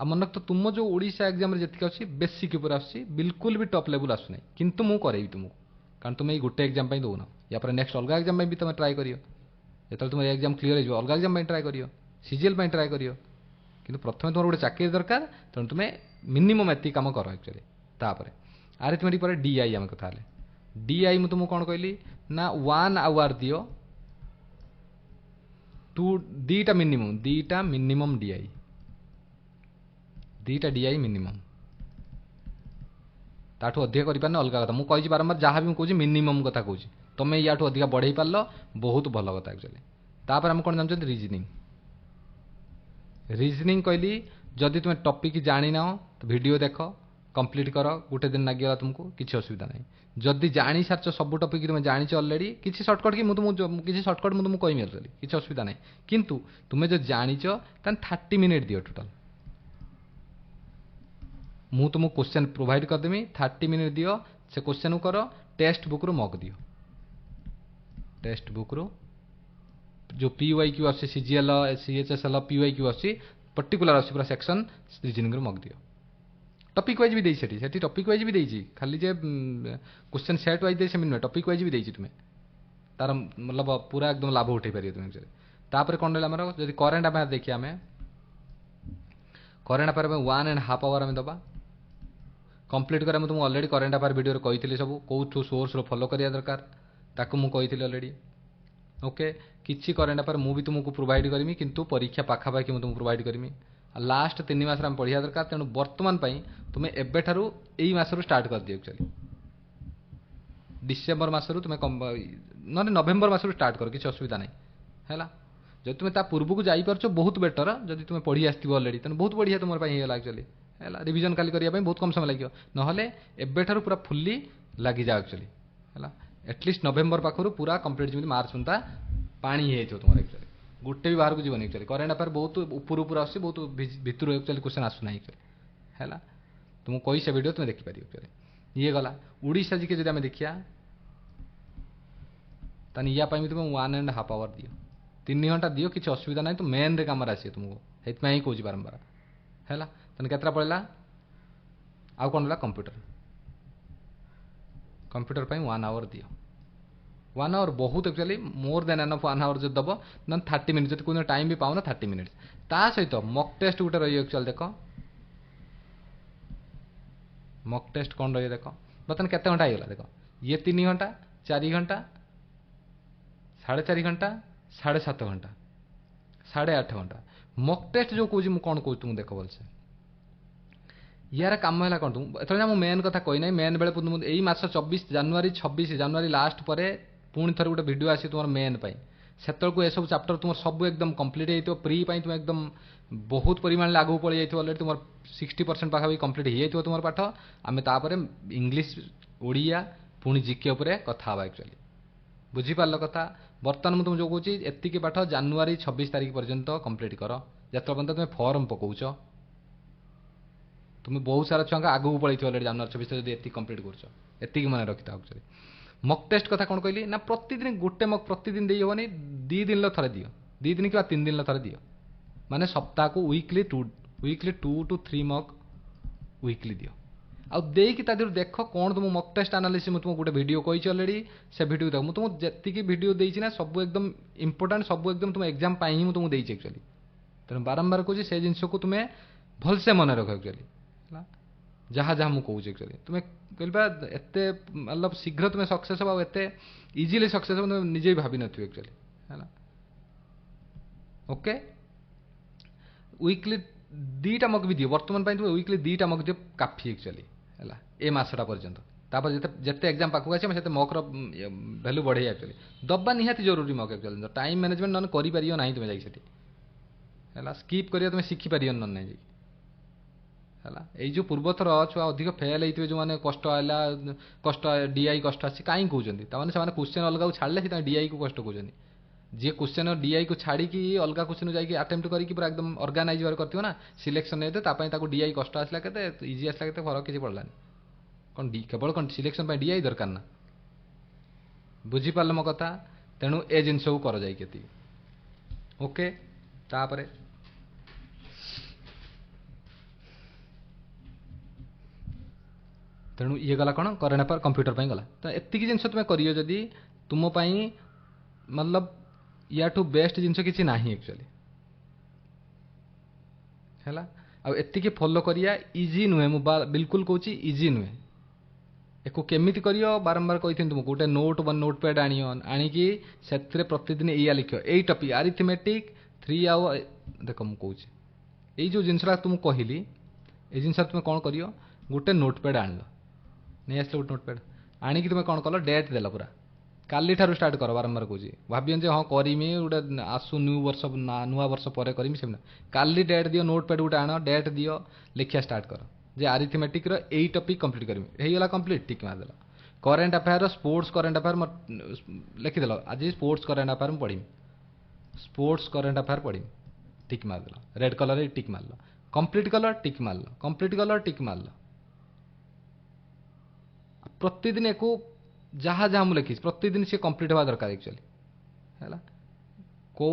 Speaker 1: आ मन तो तुम जो ओडिशा एग्जाम जी अच्छी बेसिक ऊपर आसी बिल्कुल भी टॉप लेवल आसुना किंतु मु करेबी तुमको कारण तुम ये गोटे एग्जाम दौन या नेक्स्ट अलग एग्जाम भी तुम ट्राए करियो जो तुम एग्जाम क्लीयर हो अलग एग्जाम ट्राए करियो सीजीएल ट्राए करियो किंतु प्रथम तुम गोटे चाकरी दरकार तेणु तुम मिनिमम एति काम कर एक्चुअली तापर आरिथमेटिक पर डीआई आम कथा डीआई मुझे तुमको कौन कहली ना 1 आवर दियो 2टा मिनिमम डीआई 2टा डीआई मिनिमम ताठू अधिक कर अलग कथा मुझे कही बारंबार जहाँ भी कहूँ मिनिमम कथा कहूँ तुम या अधिक बढ़ई पार बहुत भल कथा एक्चुअली तापर आम कौन जानते रीजनिंग कहली जदि तुम टॉपिक जानी ना तो वीडियो देख कंप्लीट कर गोटे दिन लगे तुमको किसी असुविधा नहीं जदि जानी सारच सब टपिक तुम जानी अलरेडी किसी सर्टकट कि किसी सर्टकट मुझे कहमी अलरेडी किसी असुविधा नहीं किंतु तुम्हें जो जानीच 30 मिनिट दियो टोटाल मु तुमको क्वेश्चन प्रोवाइड करदेमी 30 मिनिट दियो से क्वेश्चन कर टेक्स्ट बुक रू मग दियो टेक्स्ट बुक रू जो PYQ आसी CGL CHSL PYQ आसी पर्टिकुलर आसी पूरा सेक्शन रीजनिंग रू मग दियो टपिक वाइज भी देई सेठी टपिक वाइज भी देई खाली जे क्वेश्चन सेट वाइज दे सेमि नुहे टपिक वाइज भी देई तुम्हें तार मतलब पूरा एकदम लाभ उठे पारियो तुम तापर कौन रहा आमर जब करेन्ट अफेयर देखिए आम करेन्ट अफेयर 1.5 आवर आम दबा कंप्लीट करा तुमको ऑलरेडी करेन्ट अफेयर वीडियो कही सब कौन सोर्स रो फॉलो करिया दरकार ताकू मु कही ऑलरेडी ओके किछि करेन्ट अफेयर मु भी तुमको प्रोवाइड करमी किंतु परीक्षा पाखापाखि तुमको प्रोवाइड करमी लास्ट 3 मास आम पढ़िया दरकार तेणु बर्तमान तुम्हें एबे ठारू एई मासरू स्टार्ट कर दियो एक्चुअली डिसेम्बर मासरू तुम्हें ना नवेम्बर मासरू स्टार्ट कर किसी असुविधा नहीं है जब तुम्हें ता पूर्व को जाई परछो बहुत बेटर जब तुम्हें पढ़ी आसथिबो ऑलरेडी तेणु बहुत बढ़िया तुम एक्चुअली है रिविजन खाली करने बहुत कम समय लगे नहले एबे ठारू पूरा फुल्ली लगी जाओ एक्चुअली है एटलिस्ट नवेम्बर पाखु पूरा कंप्लीट जमी मार्च सुनता पानी ही तुम एक्चुअली गोटे भी बाहर को जीवन एक्चुअली करेन्ट अफेयर बहुत ऊपर आस बहुत भितर एक्चुअली क्वेश्चन आसुना एक्चुअली है तुमको कही से वीडियो तुम देखिपार एक्चुअली ये गला ओडिशा जी के जब आम देखिया तानी या भी तुम 1.5 आवर दियो 3 घंटा दियो किसी असुविधा नहीं तो मेन रे काम आसे तुमको से ही कौच बारंबार है तेना केतरा पड़ेगा आउ कौन रहा कंप्यूटर कंप्यूटर 1 आवर दियो 1 आवर बहुत actually more than enough 1 hour जो दब ना 30 मिनिट जो कोई टाइम भी पाओ 30 मिनिट ता सहित मक टेस्ट गोटे रही एक्चुअल देख मक टेस्ट कौन रही देख बर्तमान केते घंटा होगा देख ये 3 घंटा 4 घंटा 4.5 घंटा 7.5 घंटा 8.5 घंटा मक टेस्ट जो कौन कौन कौन तुम देख भलसे यार कम है कौन तुम एथर मुझे मेन कथा कही ना मेन बेले यही मास 24 जनवरी 26 जनवरी लास्ट पर पुणी थर गोटे वीडियो आसी तुम मेन से ये सब चैप्टर तुम सब एकदम कंप्लीट हो प्री तुम एकदम बहुत परिमाण आगू पड़ जाइए ऑलरेडी तुम 60% पाखापाखि कंप्लीट हो तुम पाठ आम तापर इंग्लीश ओडिया पुणी जीके उपर कथा हाँ एक्चुअली बुझीपार कथा बर्तमान मुझे तुम जो कौच एति पाठ जनवरी 26 तारीख पर्यंत कंप्लीट कर जो पर्यंत तुम फॉर्म पकाउच तुम्हें बहुत सारा छुआ आगू पड़े अलरेडी जनवरी 26 जब ये कंप्लीट कर मन रखी था एक्चुअली मक टेस्ट कथा कौन कहली ना प्रतिदिन गोटे मक प्रतिदिन दे हेनी 2 दिन थे दियो 2 दिन कि 3 दिन थे दियो माने सप्ताह को वीकली 2 to 3 मक वीकली दियो आउ देकी देख कौन तुम मक टेस्ट एनालिसिस तुमको गोटे वीडियो कही अलरेडी से वीडियो देख मुझे जी वीडियो देना सब एकदम इंपोर्टेंट सब एकदम तुम एग्जाम ही मुझे तुमको देची एक्चुअली तेनाली बारंबार कौन से जिन को तुम्हें भलसे मन रख एक्चुअली जहाँ जहाँ मुझे कौच एक्चुअली तुम्हें कहवा एत मतलब शीघ्र तुम्हें सक्सेस हो एत इजिली सक्सेस हो तुम निजे भाव न एक्चुअली है ओके वीकली 2टा मक भी दियो बर्तमान तुम वीकली 2टा मक दियो काफी एक्चुअली है ए मसटा पर्यंत तापर जिते एग्जाम पाखक आस मकर भैल्यू बढ़े एक्चुअली दबा निहाती जरूरी मक एक्चुअली टाइम मैनेजमेंट ना कर ना तुम जाए स्कीप कर तुम शिखिपार ना नहीं है जो पूर्वथर छुआ अधिक फेल होते जो मैंने कष्ट आला कष्ट डीआई कष्ट आसी कहीं कहते से क्वेश्चन अलग को छाड़े से डीआई को कष्ट कहते जी क्वेश्चन डीआई को छाड़ी अलग क्वेश्चन जाकि अटेम्प्ट करके पूरा एकदम ऑर्गेनाइज कर ना सिलेक्शन नहीं डीआई कष्ट आसला के इजी आसला के फरक किसी पड़लानी कौन केवल कौन सिलेक्शन डीआई दरकार ना बुझीपार मो कथा तेणु ए जिनस को कर जाए ओके तापर तेणु ये गला कौन करेन्ट अफेयर कंप्यूटर पर गला तो एति जिनस तुम्हें करियो जदि तुम मतलब या ठू बेस्ट जिनस किसी ना एक्चुअली है आती फॉलो करिया इजी नुहे मु बिल्कुल कौच इजी नुहे एको केमिति करियो बारंबार कही तुमको गोटे नोट पैड आणिकी से प्रतिदिन या लिख यही टपिक अरिथमेटिक 3 आवर देख मुझे कौच यही जो जिनसा तुमको कहली ये जिनस तुम कौन कर गोटे नोट पैड आण नहीं आस गोटे नोट पैड आणिकी तुम कौन कल डेट देल पूरा काली ठारू स्टार्ट कर बारंबार कौच भाव हाँ करमी गोटे आसु नुआ वर्ष पर करमी से काली डेट दियो नोट पैड गोटे आण डेट दियो लिखा स्टार्ट कर जे आरिथमेटिक यही टॉपिक कंप्लीट करमी ହେଇଗଲା कंप्लीट टिक मारदेल current affair sports current affair लिखिदेल आज स्पोर्ट्स करेन्ट अफेयर पढ़ी स्पोर्ट्स करेन्ट अफेयर पढ़ी टिक मारदेल रेड कलर टिक मारल कंप्लीट कलर टिक मारल कंप्लीट कलर टिक मारल प्रतिदिन एको जहाँ जहाँ मुझे लिखी प्रतिदिन सी कंप्लीट हवा दरकार एक्चुअली है कौ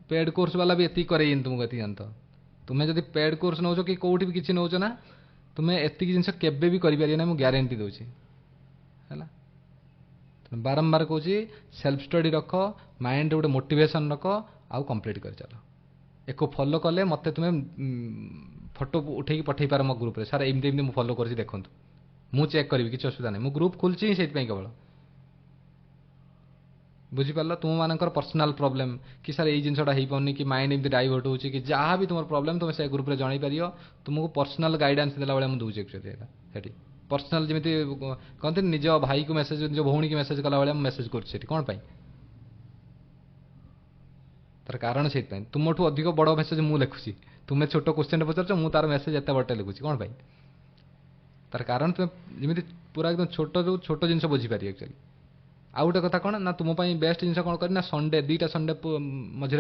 Speaker 1: पेड कोर्स वाला भी एति करे तुमको ये जानत तुम्हें जब पेड कोर्स नौ कि कौटी भी किसी नौ ना तुम्हें एति जिन केवे भी करें ना मुझे ग्यारंटी दूसरी है बारंबार कौच सेल्फ स्टडी रख माइंड गोटे मोटिवेशन रख आउ कंप्लीट कर चल एको फॉलो कले मत तुम्हें फोटो उठे पठे पार मो ग्रुप सार एमती एमती फॉलो कर देखूँ मु चेक करी किसी असुविधा नहीं मु ग्रुप खोलची से केवल बुझीपार तुम मानकर पर्सनाल प्रॉब्लम कि सर ये जिनसा हो पानी कि माइंड एमती डाइवर्ट हो कि जहाँ भी तुम प्रॉब्लम तुम से ग्रुप में जन पार तुमको पर्सनाल गाइडेंस देला बेले मुझे एक्चुअली पर्सनाल जमी कहते निज भाई को मेसेज निज भौणी की मेसेज कला भाई मेसेज कर कौन तार कारण से तुमठू अधिक बड़ मेसेज मुझे लिखुची तुम्हें छोट क्वेश्चन पचार मुझे तार मेसेज एत बड़े लिखुची कौन तार कारण तुम जमी पूरा एकदम छोट जिन बुझीपार एक्चुअली आउ गोटे कथा कौन ना तुम बेस्ट जिन कौन कर संडे 2टा संडे मझे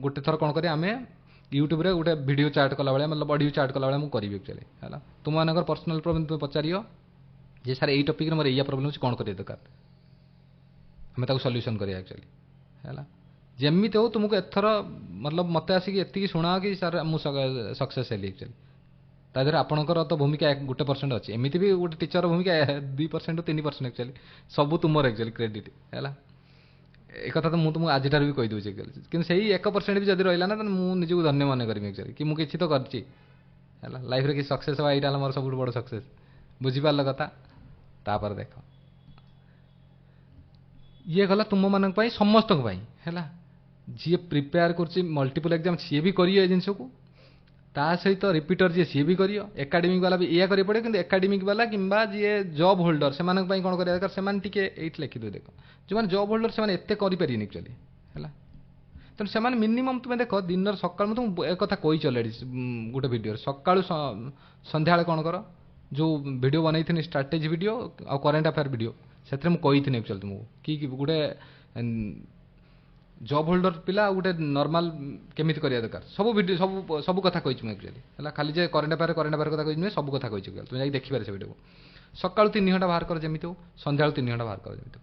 Speaker 1: गोटे थर कौन करें आम यूट्यूब रे गोटे वीडियो चार्ट कला भाई मतलब ऑडियो चार्ट कला भाई मुझे एक्चुअली है तुम मान पर्सनाल प्रॉब्लम तुम पचार जे सर यही टॉपिक मोर या प्रॉब्लम कौन करिए दरकार आम सॉल्यूशन करिया एक्चुअली है जमी हो तुमको एथर मतलब मत आसिक एति शुणा कि सर मुझे सक्सेस हेली एक्चुअली तादेह आपंकर तो भूमिका 1% अच्छी एमती भी गोटे टीचर भूमिका 2% 3% एक्चुअली सब तुम एक्चुअली क्रेडिट है एक कथा तो मुझे तुमको आज भी कहीदे कि से 1% भी जब रहा ना तो मुझे निजक धन्य मन करी एक्चुअली कि मुझे किसी तो करची है लाइफ कि सक्सेस हवा यहाँ मोर सब बड़ सक्सेस बुझीपार कथा तापर देख ये गला तुम मान समस्त है जी प्रिपेयर कर मल्टीपल एग्जाम सी भी करियो जिनस को ता सहित रिपीटर जी सी भी करियो एकेडमिक वाला भी या करिए पड़े कि एकेडमिक वाला कि जी जॉब होल्डर से कौन करा दरकार से लिखिदे देख जो मैंने जॉब होल्डर से एत करें एक्चुअली है तेणु से मिनिमम तुम्हें देख दिन सकाल तुम एक कथा कही चल गोटे भिडियो सका संध्या कौन कर जो वीडियो बनई स्ट्राटेजी वीडियो आ करेन्ट अफेयर वीडियो से मुझे एक्चुअली तुमको कि गोटे जॉब होल्डर पिला गोटे नॉर्मल केमी करिया दरकार सब वीडियो सब कथा कही एक्चुअली है खाली जे करेन्ट अफेयर कथा कही सब कथा कही तुम जाए देखिपारे से वीडियो सका 3 घंटा बाहर कर जमी हो संध्या 3 घंटा बाहर कर जमी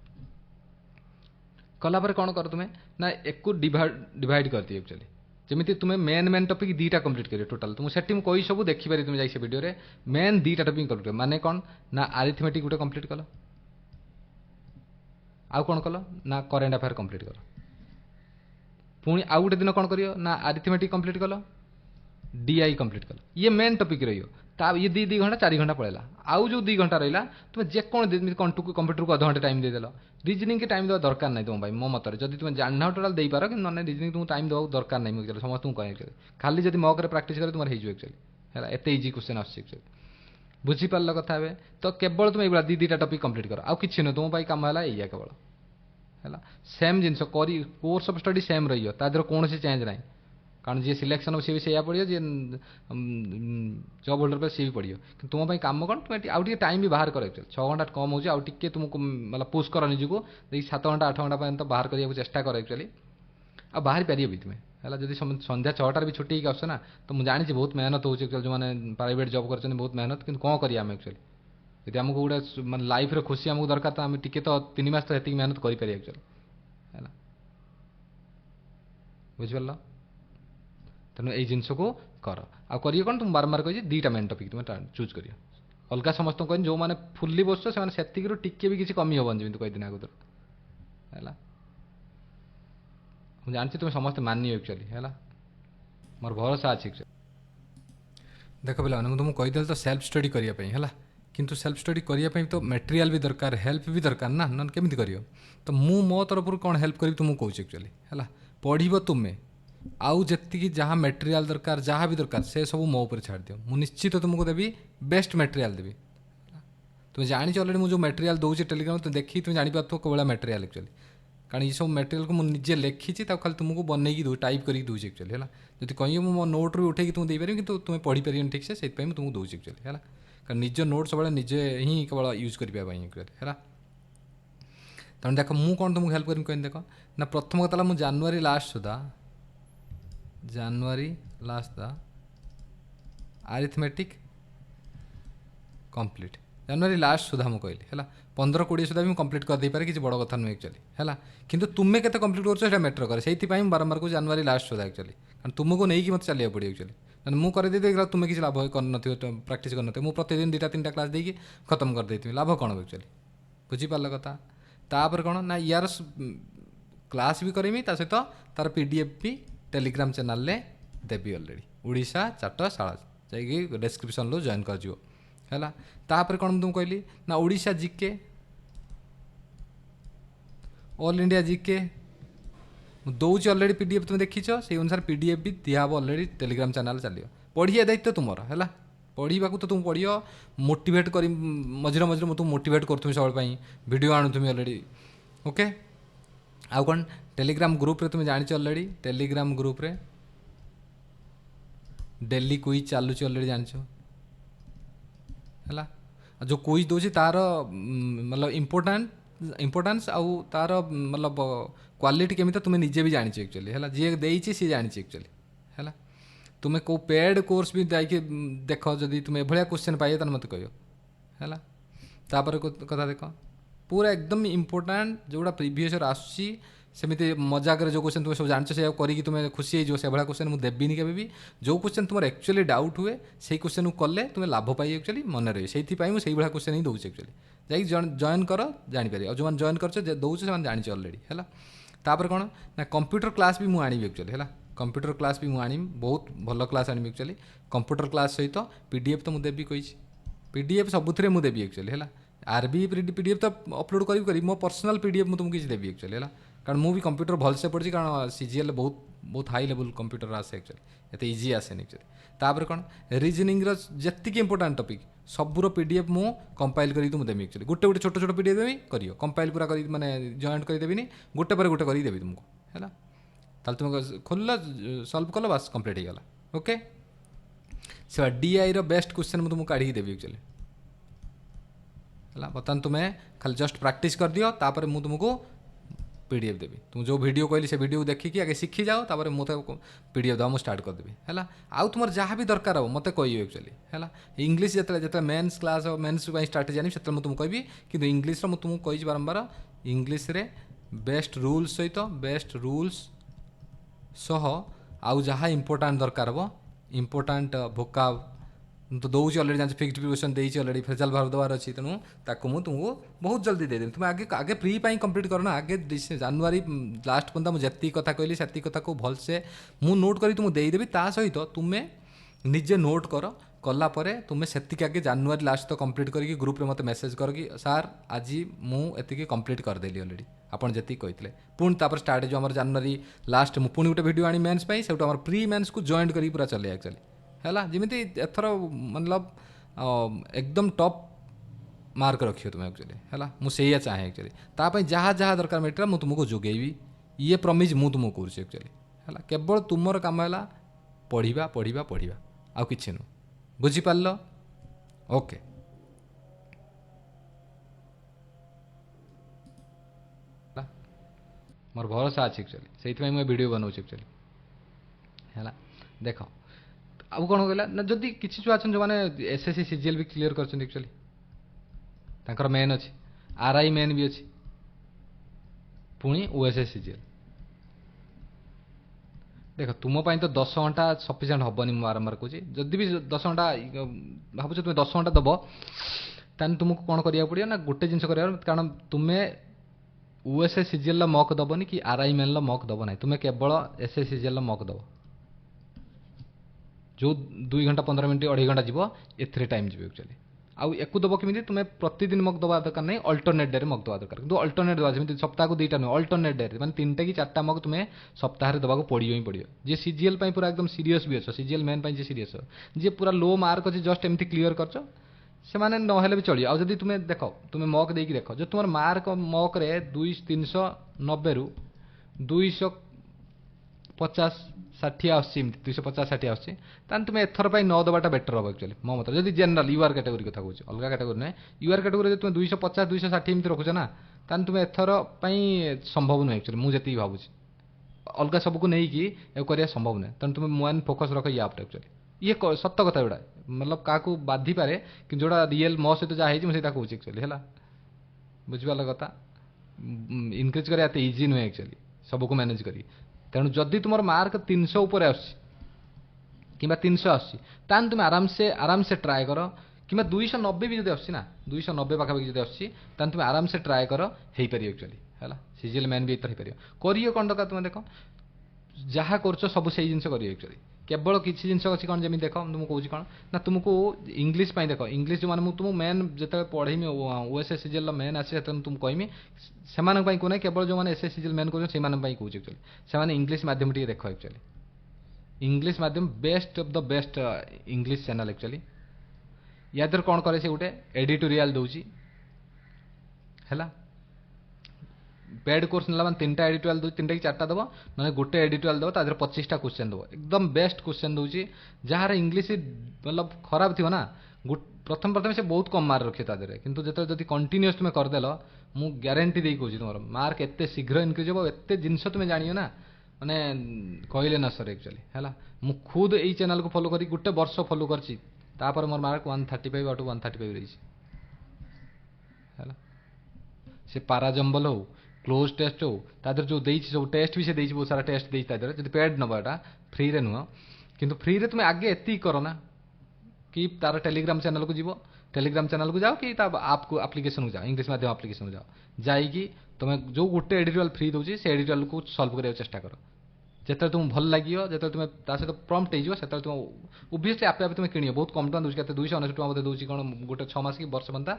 Speaker 1: कलापर कौन कर तुम्हें ना एक डिवाइड करती एक्चुअली जमी तुम्हें मेन टॉपिक 2टा कंप्लीट करिए टोटाल तुम सेठी कही सब देखिपारे तुम जाए वीडियो रे मेन 2टा टॉपिक कंप्लीट कर माने कौन ना आरिथमेटिक गोटे कंप्लीट कल आउ कौन कल ना करेन्ट अफेयर कंप्लीट कर पुणी आउ गोटे दिन कौन करियो ना आरिथमेटिक कंप्लीट कल डीआई कंप्लीट कल ये मेन टॉपिक रहियो ये 2 घंटा 4 घंटा पड़ेगा आउ जो 2 घंटा रहा तुम जेको कंप्यूटर को अध घंटे टाइम देदेल रिजनिंग के टाइम देवा दरकार नहीं तुम भाई मो मत जब तुम जाना टोटाल दे पार कि ना रिजनिंग तुमको टाइम देवा दरकार नहीं मुझे समस्त कहे खाली जब मक प्राक्ट कर तुम एक्चुअली है एत इजी क्वेश्चन आक्चुअली बुझीपार कथा हे तो केवल तुम ये 2टा टॉपिक कंप्लीट कर आउ कि तुम कम है या केवल है सेम जिन कोर्स ऑफ स्टडी सेम रही तादेह कौन चेंज ना कारण जी सिलेक्शन सी भी से पड़ो जी जॉब होल्डर पे सी भी पड़ो कि तुम कम कौन तुम आउ टाइम भी बाहर कर 6 घंटा कम हो तुमको मतलब पुश कर निजक 7 घंटा 8 घंटा पर्यंत बाहर करने चेष्टा कर एक्चुअली आ बाहर पार भी तुम्हें है जब संध्या 6टार भी छुट्टी आस ना तो मुझे जानी बहुत मेहनत हो जो मैंने प्राइवेट जॉब कर बहुत मेहनत कि कौन करें एक्चुअली यदि आमको गोटे मैं लाइफ रे खुशी आमको दरकार तो आम टी तो 3 मास तो ये मेहनत करें एक्चुअली है बुझिपार तेणु ये जिनस को कर आ करिए कौन तुम बारंबार कही 2टा मेन टॉपिक तुम चूज करिए अलग समस्त कह जो मैंने फुल्ली बस से टिके भी किसी कमी हेन जमी कहीदिन आगुद है मुझे जानती तुम समस्त मानि एक्चुअली है मोर भरोसा अच्छी देख पे तुमको कहीदेल तो सेल्फ स्टडी करने है किंतु सेल्फ स्टडी करने तो मटेरियल भी दरकार हेल्प भी दरकार ना ना केमी कर तो मु मो तरफ कौन हेल्प करी तुमको कौच एक्चुअली है पढ़ तुम्हें आउ जी जहाँ मटेरियल दरकार जहाँ भी दरकार से सब मो ऊपर छाड़ दियो मु निश्चित तुमको देवी बेस्ट मटेरियल देवी तुम जानी अलरेडी मुझे मटेरियल दूसरी टेलीग्राम तुम देखी तुम जापर कौन मटेरियल एक्चुअली कारण ये सब मटेरियल को मुझे निजे लिखी खाली तुमको बनई दो टाइप करके दूसरी एक्चुअली है जब कह मो नोट रू उठे तुमको देपारि कि तुम पढ़ी पार ठीक से तुमको दूसरी एक्चुअली है कारण निज नोट सब निजे ही केवल यूज करने एक्चुअली है तेणु देख मुझे कौन तुमको हेल्प करी देख ना प्रथम कथा मुझे जानुरी लास्ट सुधा जानुरी लास्ट सुधा आरिथमेटिक कंप्लीट जानुरी लास्ट सुधा मुझे कहली है 15-20 सुधा भी कंप्लीट कर दे पारे किसी बड़ कथा नुहे एक्चुअली है किंतु तुम्हें केते कंप्लीट कर मैटर करे से बारंबार को जानुरी लास्ट सुधा एक्चुअली कारण तुमको नहीं मत चलिए पड़े एक्चुअली मुझे कर दे तुम्हें किसी लाभ कर प्राक्ट कर मुझे प्रतिदिन 2-3टा क्लास देकी खत्म कर देती लाभ कौन एक्चुअली बुझीपार कथा तापर कौन ना यार क्लास भी करेमी सहित तार पीडीएफ भी टेलीग्राम चैनल रे देवी ऑलरेडी ओडिशा चाटशाला जाइए डिस्क्रिप्शन लो जॉइन कर जिवो है तापर कौन तुम कहली ना Odisha GK all India GK दौर ऑलरेडी पीडीएफ तुम देखीच से अनुसार पीडीएफ भी दिहब ऑलरेडी टेलीग्राम चैनल चलियो पढ़िया दायित्व तुम है पढ़ा तो तुम पढ़ मोटिवेट कर मझे मझे तुम मोटिवेट करूँ सब वीडियो आणुमी ऑलरेडी ओके आउ कौन टेलीग्राम ग्रुप रे तुम जानी ऑलरेडी टेलीग्राम ग्रुप रे डेली क्विज चलुच ऑलरेडी जान है जो क्विज दूसरी तार मतलब इम्पोर्टान्स आउ तार मतलब क्वालिटी केमी तुम्हें निजे भी जानी एक्चुअली है जी देती सी जानी एक्चुअली है तुम्हें को पेड कोर्स भी जाकि देख जदि तुम्हें एभलिया क्वेश्चन पाइए तो मत कह है तापर कथा देख पूरा एकदम इम्पोर्टाट जोड़ा प्रीवियस आसूसी सेमती मजाक जो क्वेश्चन तुम सब जानछ से करी तुम्हें खुशी हो से भाया क्वेश्चन मुझे देविनी के जो क्वेश्चन तुम एक्चुअली डाउट हुए से क्वेश्चन को कले तुम्हें लाभ पाई एक्चुअली मन रही से मुझे भाया क्वेश्चन ही दूसरी एक्चुअली जाइए जॉइन कर जापर और जो जॉइन कर दौर से जानी ऑलरेडी है तापर कौन ना कंप्यूटर क्लास भी मुझे आनी एक्चुअली है कंप्यूटर क्लास भी मुझे बहुत भल क्लास आनी एक्चुअली कंप्यूटर क्लास सहित पीडीएफ तो मुझे देवी कही पीडीएफ सबुथ मुझे देवी एक्चुअली है आरबी पीडीएफ तो अपलोड करी मो पर्सनल पीडीएफ मुझे तुमको किसी देवी एक्चुअली है कारण मुझे कंप्यूटर भलसे पढ़ी कारण सीजीएल बहुत हाई लेवल कंप्यूटर आसे एक्चुअली एत इजी आसेनि एक्चुअली तापर कौन रिजनिंग जी इंपोर्टाट टपिक सबूर पीडीएफ मु कंपाइल करी तुम देवी एक्चुअली गोटे गोटे छोट छोट पीडीएफ देवी करियो कंपाइल पूरा करी माने जॉइंट कर देविनी गोटे पर गोटे करी देवी तुमको है ताल तुम खोल सल्व कल बास कंप्लीट हो गला ओके से डीआई रो बेस्ट क्वेश्चन मुझे तुमको काढ़ी देवी एक्चुअली है बर्तमान तुम्हें खाली जस्ट प्रैक्टिस कर दियो तापर मु तुमको पीडीएफ देवी तुम जो वीडियो कहली से वीडियो देखिकी आगे शिखी जाओ तापर मत पीडीएफ दवा स्टार्ट करदेवी है आउ तुम जहाँ भी दरकार हो मत कह एक्चुअली है इंग्लीश जो मेन्स क्लास मेन्स स्ट्राटेजी आनी से तुमको कहबी कि इंग्लीश मुझे तुमको कही बारंबार इंग्लीश रे बेस्ट रूल्स सहित बेस्ट रूल्स सह आउ जहाँ इंपोर्टाट दरकार हो इंपोर्टाट भोकाब तो दौर ऑलरेडी जान फिक्स प्रिपरेशन देती ऑलरेडी फेजाल बाहर देवार अच्छी तेणु ताकू मुझे तुमको बहुत जल्दी देदेवी तुम आगे आगे फ्री पाई कंप्लीट करना आगे जानुरी लास्ट पर्यंत मुझे जी कथा कहली से कथा को भलसे मुझे नोट करी तुमको देदेवी ता सहित तुम्हें निजे नोट कर कला तुम्हें से आगे जानुरी लास्ट तो कंप्लीट करके ग्रुप रे मत मेसेज कर कि सार आज मुझे कंप्लीट करदेली ऑलरेडी आपन जी कहते पुणी तापर स्टार्ट जो आम जानुरी लास्ट मुझे पुणी गोटे वीडियो आनी मेन्स से प्री मेन्स को जॉइन करी पूरा चले एक्चुअली है जमी एथर मतलब एकदम टॉप मार्क रखियो तुम एक्चुअली है मुझे चाहे एक्चुअली ताप जहाँ जहाँ दरकार मेटेरियल मुझे तुमको जोगेबी ये प्रमिज मुझे तुमको करुँच एक्चुअली है केवल तुमर काम है पढ़ा पढ़ा पढ़ा आउ कि नु बुझीपार ओके मोर भरोसा अच्छे एक्चुअली से मुझे वीडियो बनाऊँ एक्चुअली है देख आउ कौन कहला ना जदि किसी छुआ अच्छा जो मैंने एसएससी सीजीएल भी क्लीयर कर एक्चुअली तांकर मेन अच्छी आरआई मेन भी अच्छी पुणी ओएसएस सीजीएल देख तुम तो 10 घंटा सफिसीयंट हेनी मुझे बारंबार कहूँ जदि भी 10 घंटा भावुँ तुम्हें 10 घंटा दब तान तुमको कौन करा पड़ो ना गोटे जिन कारण तुम्हें ओएसएस सीजीएल मक दबनी कि आरआई मेन मक दब ना तुम्हें केवल एसएस सीजीएल मक दब जो 2 घंटा 15 मिनट 2.5 घंटा जीव ए टाइम जीव एक्चुअली आउ एक दब केमी तुम्हें प्रतिदिन मक दवा दरकार नहीं अल्टरनेट डे मक दवा दरकार किंतु अल्टरनेट दवा जमी सप्ताह को 2टा नुह अल्टरनेट डे मैंने 3टा कि 4टा मक तुम्हें सप्ताह दवा पड़ो ही पड़ो जी सीजीएल पूरा एकदम सीरीयस भी अच्छ सीजीएल मेन जी सीरीयस जी पूरा लो मार्क अच्छे जस्ट एमती क्लीयर कर से ना भी चलिए आउ जब तुम्हें देख तुम्हें मक देकी देख जो तुम मार्क मक 200-300 90 रु 250 ଷାଠିଏ ଆସୁଛି ଏମିତି 250 ଷାଠିଏ ଆସୁଛି ତାହେଲେ ତୁମେ ଏଥର ପାଇଁ ନ ଦେବାଟା ବେଟର ହେବ ଆକ୍ଚୁଆଲି ମୋ ମତରେ ଯଦି ଜେନେରାଲ ୟୁଆର କ୍ୟାଟାଗୋରୀ କଥା କହୁଛି ଅଲଗା କ୍ୟାଟାଗୋରୀ ନୁହେଁ ୟୁଆର କ୍ୟାଟାଗୋରୀ ଯଦି ତୁମେ 250 260 ଏମିତି ରଖୁଛ ନା ତାହେଲେ ତୁମେ ଏଥର ପାଇଁ ସମ୍ଭବ ନୁହେଁ ଆକ୍ଚୁଆଲି ମୁଁ ଯେତିକି ଭାବୁଛି ଅଲଗା ସବୁକୁ ନେଇକି ଆଉ କରିବା ସମ୍ଭବ ନୁହେଁ ତେଣୁ ତୁମେ ମେନ୍ ଫୋକସ୍ ରଖ ୟା ଉପରେ ଆକ୍ଚୁଆଲି ଇଏ ସତ କଥା ଏଗୁଡ଼ା ମତଲବ କାହାକୁ ବାଧିପାରେ କିନ୍ତୁ ଯେଉଁଟା ରିଏଲ୍ ମୋ ସହିତ ଯାହା ହେଇଛି ମୁଁ ସେଇଟା କହୁଛି ଆକ୍ଚୁଆଲି ହେଲା ବୁଝିପାରିଲ କଥା ଇନକ୍ରିଜ୍ କରିବା ଏତେ ଇଜି ନୁହେଁ ଆକ୍ଚୁଆଲି ସବୁକୁ ମ୍ୟାନେଜ୍ କରି ତେଣୁ ଯଦି ତୁମର ମାର୍କ 300 ଉପରେ ଆସୁଛି କିମ୍ବା 300 ଆସୁଛି ତାହେଲେ ତୁମେ ଆରାମସେ ଟ୍ରାଏ କର କିମ୍ବା 290 ବି ଯଦି ଆସୁଛି ନା 290 ପାଖାପାଖି ଯଦି ଆସୁଛି ତାହେଲେ ତୁମେ ଆରାମସେ ଟ୍ରାଏ କର ହେଇପାରିବ ଆକ୍ଚୁଆଲି ହେଲା ସିଜିଏଲ୍ ମ୍ୟାନ୍ ବି ଏଥର ହେଇପାରିବ କରିବ କ'ଣ ଦରକାର ତୁମେ ଦେଖ ଯାହା କରୁଛ ସବୁ ସେଇ ଜିନିଷ କରିବ ଆକ୍ଚୁଆଲି କେବଳ କିଛି ଜିନିଷ ଅଛି କ'ଣ ଯେମିତି ଦେଖ ମୁଁ କହୁଛି କ'ଣ ନା ତୁମକୁ ଇଂଲିଶ ପାଇଁ ଦେଖ ଇଂଲିଶ ଯେଉଁମାନେ ମୁଁ ତୁମକୁ ମେନ୍ ଯେତେବେଳେ ପଢ଼େଇମି ଓଏସ୍ଏ ସିଜିଏଲ୍ର ମେନ୍ ଆସିବ ସେତେବେଳେ ତୁମକୁ କହିମି ସେମାନଙ୍କ ପାଇଁ କହୁନାହିଁ କେବଳ ଯେଉଁମାନେ ଏସ୍ଏ ସିଜିଏଲ୍ ମେନ୍ କରୁଛନ୍ତି ସେମାନଙ୍କ ପାଇଁ କହୁଛି ଆକ୍ଚୁଆଲି ସେମାନେ ଇଂଲିଶ ମାଧ୍ୟମ ଟିକେ ଦେଖ ଆକ୍ଚୁଆଲି ଇଂଲିଶ ମାଧ୍ୟମ best of the best English channel actually ୟା ଦେହରେ କ'ଣ କରେ ସେ ଗୋଟେ ଏଡିଟୋରିଆଲ ଦେଉଛି ହେଲା पेड कोर्स ना मैंने 3टा एडिटोरियल दो 3टा कि 4टा दब ना गोटे एडिटोरियल दब तादेह 25टा क्वेश्चन दब एकदम बेस्ट क्वेश्चन दूसरी जार इंग्लीश मतलब खराब थी ना प्रथम प्रथम से बहुत कम मार्क रखिए तादेह किंतु जो कंटिन्यूअस तुम करदेल मु ग्यारंटी दे कहूँ तुम मार्क एत शीघ्र इनक्रीज हो एत जिनस तुम जान ना माने कहले न सर एक्चुअली है मु खुद यही चैनल को फॉलो करी गोटे वर्ष फॉलो करछि तापर मोर मार्क 135 आउट 135 रही है से पाराजम्बल हो क्लोज टेस्ट हो तादर जो देइछि सब टेस्ट भी से देइछि बहुत सारा टेस्ट देइछि तादर जदि पेड नबाटा फ्री रे नुह किंतु फ्री रे तुम आगे एति करो ना कि तार टेलीग्राम चैनल को जीवो टेलीग्राम चैनल को जाओ कि ता आप को एप्लिकेशन को जाओ इंग्लिश माध्यम एप्लिकेशन को जाओ जाइकी तुम जो गोटे एडिटोरियल फ्री दउछि से एडिटोरियल को सॉल्व करने चेष्टा करो जेते तुम भल लागियो जेते तुम ता सहित प्रॉम्प्ट हे जिवो सेते तुम ऑब्वियसली आपे आपे तुम किनियो बहुत कम टका दउछि केते 290 टका मते दउछि कोन गोटे 6 मास की वर्ष बनता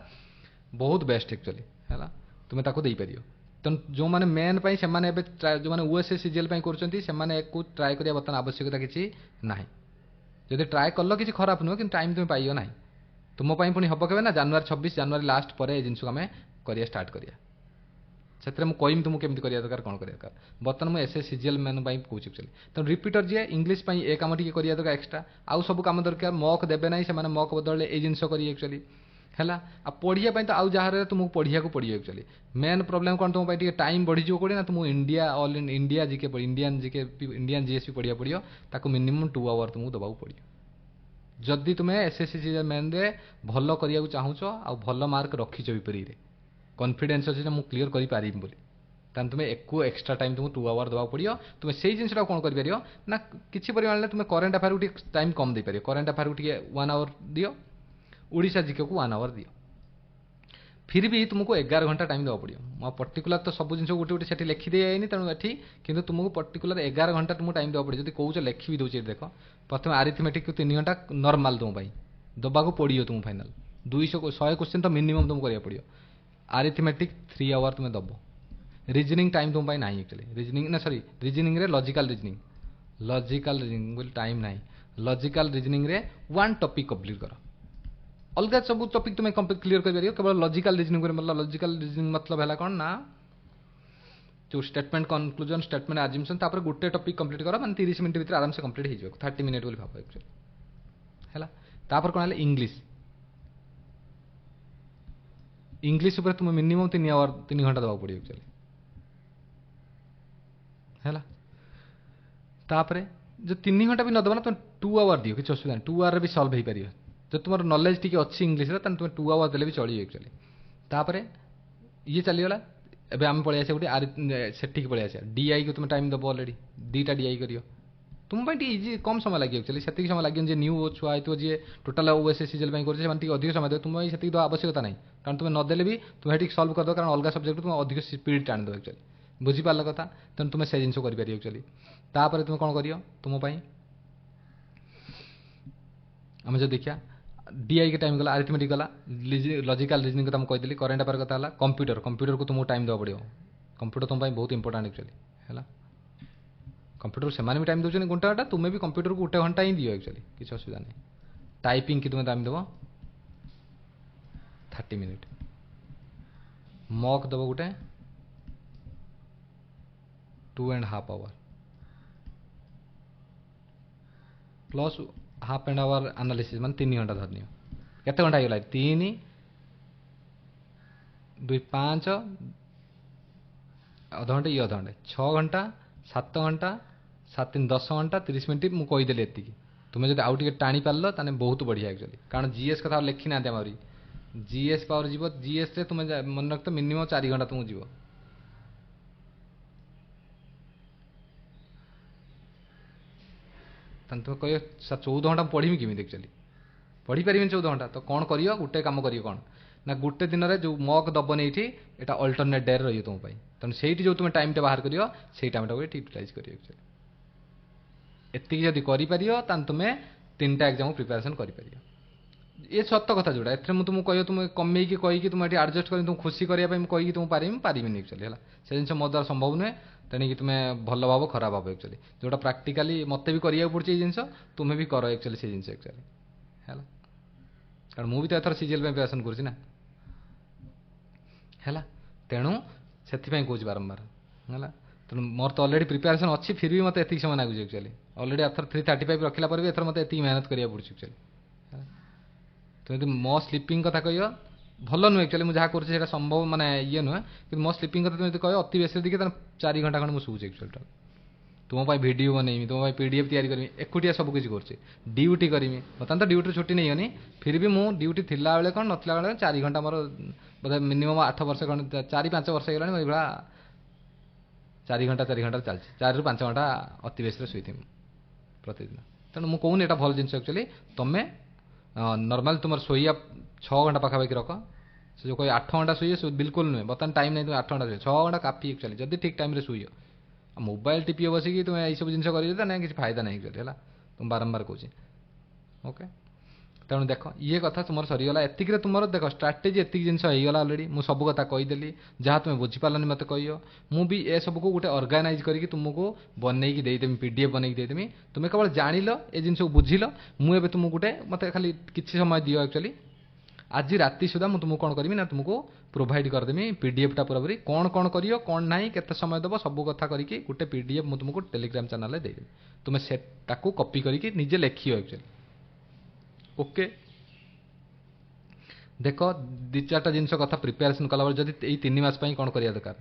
Speaker 1: बहुत बेस्ट एक्चुअली हैला तुम ताको देई परियो तेणु जो मैंने मेन पाई से माने जो मैंने ओएसए सीजीएल पाई करछंती से माने को ट्राई करिया बर्तमान आवश्यकता किछि नाही जदि ट्राई करलो किछि खराब नुह कि टाइम तुम पाइयो नाही तुम पाई पुनी हबो केबे ना जनवरी 26 जनवरी लास्ट परे ए जिंस को हमें करिया स्टार्ट करिया सेतरे मु कहिम तुम केमति करिया दरकार कोन करिया दरकार बर्तमान मु एसए सीजीएल मेन पाई कहूछि एक्चुअली तेणु रिपीटर जे इंग्लिश पाई ए काम टिके करिया दरकार एक्स्ट्रा आउ सब काम दरकार मॉक देबे नाही से माने मॉक बदलले ए जिंस करी एक्चुअली है पढ़िया तो आउ जहाँ तुमको पढ़िया को पड़ो एक्चुअली मेन प्रोब्लेम कौन तुम टाइम बढ़ी कौन ना तुमको India all in India GK Indian GK Indian GS भी पढ़िया पड़ो ताको मिनिमम 2 आवर तुमको दबा पड़ो जदि तुम्हें एसएससी मेन रे भल करिया चाहूच आ भल मार्क रखीच विपरी कॉन्फिडेंस अच्छे मुझे क्लीयर कर पारि बोली तान तुम्हें एको एक्स्ट्रा टाइम तुमको 2 आवर दबा पड़ो तुम्हें से जिनसा कौन कर ना किसी परिमाण में तुम्हें करेन्ट अफेयर को टाइम कम दे पार करेन्ट अफेयर को 1 आवर दियो ओडिशा जीके को 1 आवर दियो फिर भी तुमको 11 घंटा टाइम देवा पड़ो मैं पर्टिकुलर तो सब जिन गोटे गोटे से लिखिदे जाए तेणु ये कि तुमको पर्टिकुलर 11 घंटा तुमको टाइम देवा पड़ो जब कौच लिखी भी दूसरी देख प्रथम आरिथमेटिक को 3 घंटा नॉर्मल तुम दबा को पड़ो तुम फाइनाल 200 क्वेश्चन तो मिनिमम तुमको करिया पड़ो आरिथमेटिक 3 आवर तुम दब रीजनिंग टाइम तुम ना एक्चुअली रीजनिंग ना सॉरी रीजनिंग रे लॉजिकल रीजनिंग टाइम ना लॉजिकल रीजनिंग रे 1 टॉपिक कंप्लीट कर अलग सब टॉपिक तुम्हें क्लियर कर केवल लॉजिकल रीजनिंग मतलब लॉजिकल रीजनिंग मतलब है कौन ना जो स्टेटमेंट कंक्लूजन स्टेटमेंट एज्यूमशन तापर गोटे टॉपिक कंप्लीट कर माने 30 मिनट भीतर आराम से कंप्लीट हो 30 मिनट बोली भाव एक्चुअली है तापर कौन है इंग्लिश ऊपर तुम मिनिमम 3 घंटा दबा पड़ो एक्चुअली है तापर जो 3 घंटा भी न दबा ना तुम 2 आवर दियो किसी असुविधा 2 आवर भी सॉल्व हो पार जो तुम नॉलेज टी अच्छी इंग्लिश तुम 2 आवर देले भी चलिए एक्चुअली तापर ये चलीगला एवं आम पलि गोटे सेठी पलि डीआई को तुम टाइम दब अलरेडी 2टा डीआई कर तुम इजी कम समय लगे एक्चुअली से समय लगे न्यू छुआ होती जी टोटाल ओएसए सीजीएल कर अधिक समय दे तुम से आवश्यकता नहीं कारण तुम नदेले भी तुम सल्व करदे कारण अलग सब्जेक्ट तुम अधिक स्पीड टाणी दो एक्चुअली बुझीपार कथा तेणु तुम से जिन कर एक्चुअली तापर तुम कौन कर तुम आम जो देखिया डीआई के टाइम गला अरिथमेटिक गला लॉजिकल रीजनिंग कथा कहली करेन्ट अफेयर कथा है कंप्यूटर कंप्यूटर को तुमको टाइम देवा पड़ो कंप्यूटर तुम बहुत इंपोर्टेंट एक्चुअली है कंप्यूटर से भी टाइम दूसरे घंटा घंटा तुम्हें भी कंप्यूटर को 1 घंटा ही दियो एक्चुअली किसी असुविधा नहीं टाइपिंग की तुम्हें टाइम देव 30 मिनिट मॉक दब गोटे 2.5 hour plus half and hour analysis मान 3 घंटा धरनी केते घंटा हो 3 2 5 अध घंटे ये अध घंटे 6 घंटा 7 घंटा 7 3 10 घंटा 30 मिनट मुझे कहीदेली एति तुम्हें जब आउ टे टाणी पार ताने बहुत बढ़िया एक्चुअली कारण जीएस कथा लिखी ना आमरी जीएस पावर जीव जीएस रे तुम्हें मन रख मिनिमम 4 घंटा तुमको जीव तुम कह 14 घंटा पढ़ी केमी एक्चुअली पढ़ी पारि 14 घंटा तो कौन कर गोटे कम कर कौन ना गोटे दिन में जो मक दबन ये यहाँ अल्टरनेट डे रही तुम तेणु से जो तुम टाइम बाहर कर टाइम यूटिलाइज कर एति जदि कर तुम्हें 3टा एग्जाम प्रिपेरेसन कर ये सत कथा जोड़ा ए तुमको कह तुम कमे कहीकि तुम ये आडजस्ट कर तुम खुशी करने कहीकि तुम पारिनी एक्चुअली है से जिन मो द्वारा संभव नुहे तेणिक तुम्हें भल भाव खराब भाव एक्चुअली जोटा प्राक्टिकाली मत भी करा पड़े जिन तुम्हें भी कर एक्चुअली से जिन एक्चुअली है कारण मुझे तो एथर सीजीएल प्रिपेरेसन करुँच है तेणु से कौच बारंबार है तेणु मोर तो अलरेडी प्रिपेरेसन अच्छी फिर भी मत एति समय लगुच एक्चुअली अलरेडी एथर 335 रखला पर भी एथर मत एति मेहनत करिया पड़छ एक्चुअली तुम यदि मो स्लीपिंग कथा कह भल नुहे एक्चुअली मुझे जहाँ कर संभव माने ये नुहे कि मो स्लीपिंग कथा तुम कह अति बेस देखिए 4 घंटा खंड मुझे शुचे एक्चुअली तुम भिडियो बनईमी तुम पीडीएफ तैयारी करी एकुटिया सब किसी कर ड्यूटी करी बर्तमान तो ड्यूटी छुट्टी नहीं गनी फिर भी मुझे ड्यूटी थिला बेले कौन नथिला बेले 4 घंटा मोर बोधे मिनिमम 8 वर्ष खंड 4-5 वर्ष हो गला 4 घंटा चलती 4 ରୁ 5 घंटा अति बेस शुई प्रतिदिन तेणु मुझे कहूनी यहाँ भल जिन एक्चुअली तुम्हें नॉर्मल तुम शोया 6 घंटा पाखापाखि रख से जो कोई 8 घंटा शुए बिल्कुल नुहे बर्तमान टाइम नहीं तुम 8 घंटा शुए 6 घंटा काफी एक्चुअली जब ठीक टाइम शुई मोबाइल टीपी बसिकी तुम ये सब जिन कर किसी फायदा नहीं एक्चुअली है तुम बारंबार कौच ओके तेणु देख ये कथा तुम सरीगला एतिक तुम देख स्ट्राटेजी एतिक जिन होगा अलरेडी मुझे सब कथा कहीदेली जहाँ तुम बुझीपारानी मत कह मुझे ये सब को गोटे अर्गानाइज करके तुमको बनईकी देदेमी पीडीएफ बनईकी देदेमी तुम्हें केवल जानिल ए जिन बुझिल मुझे तुमको गोटे मत खाली किसी समय दियो एक्चुअली आज राति सुधा मुझे तुमको कौन करी ना तुमको प्रोवाइड करदेमी पीडीएफटा पूरापूरी कौन कौन करियो कौन नहीं केते समय दब सब कथा करके गोटे पीडीएफ मुझे तुमको टेलीग्राम चैनल में देदेमी तुम्हें सेटा कॉपी करके निजे लिखियो एक्चुअली ओके देख 2-4टा जिन कथा प्रिपेरेसन कला जब यही 3 मास कौन करिया दरकार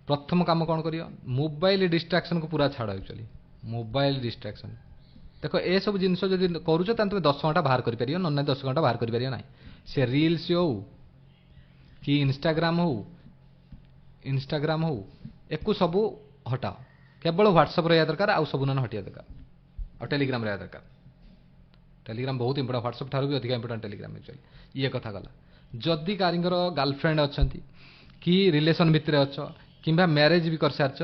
Speaker 1: प्रथम काम कौन करियो मोबाइल डिस्ट्राक्शन को पूरा छाड़ एक्चुअली मोबाइल डिस्ट्राक्शन देख ए सब जिन जब करुच तुम 10 घंटा बाहर कर ना 10 घंटा बाहर कर ना से रील्स हो कि इंस्टाग्राम हो एको सब हटाओ केवल व्हाट्सएप रहा दरकार आउ सब ना हटिया दरकार और टेलीग्राम रहा दरकार टेलीग्राम बहुत इंपोर्टेंट व्हाट्सएप ठार भी अधिक इंपोर्टेंट टेलीग्राम एक्चुअली ये कथा गला जदि कारिंगर गर्लफ्रेंड अच्छा कि रिलेशन भितर अच्छ कि मैरिज भी कर सारच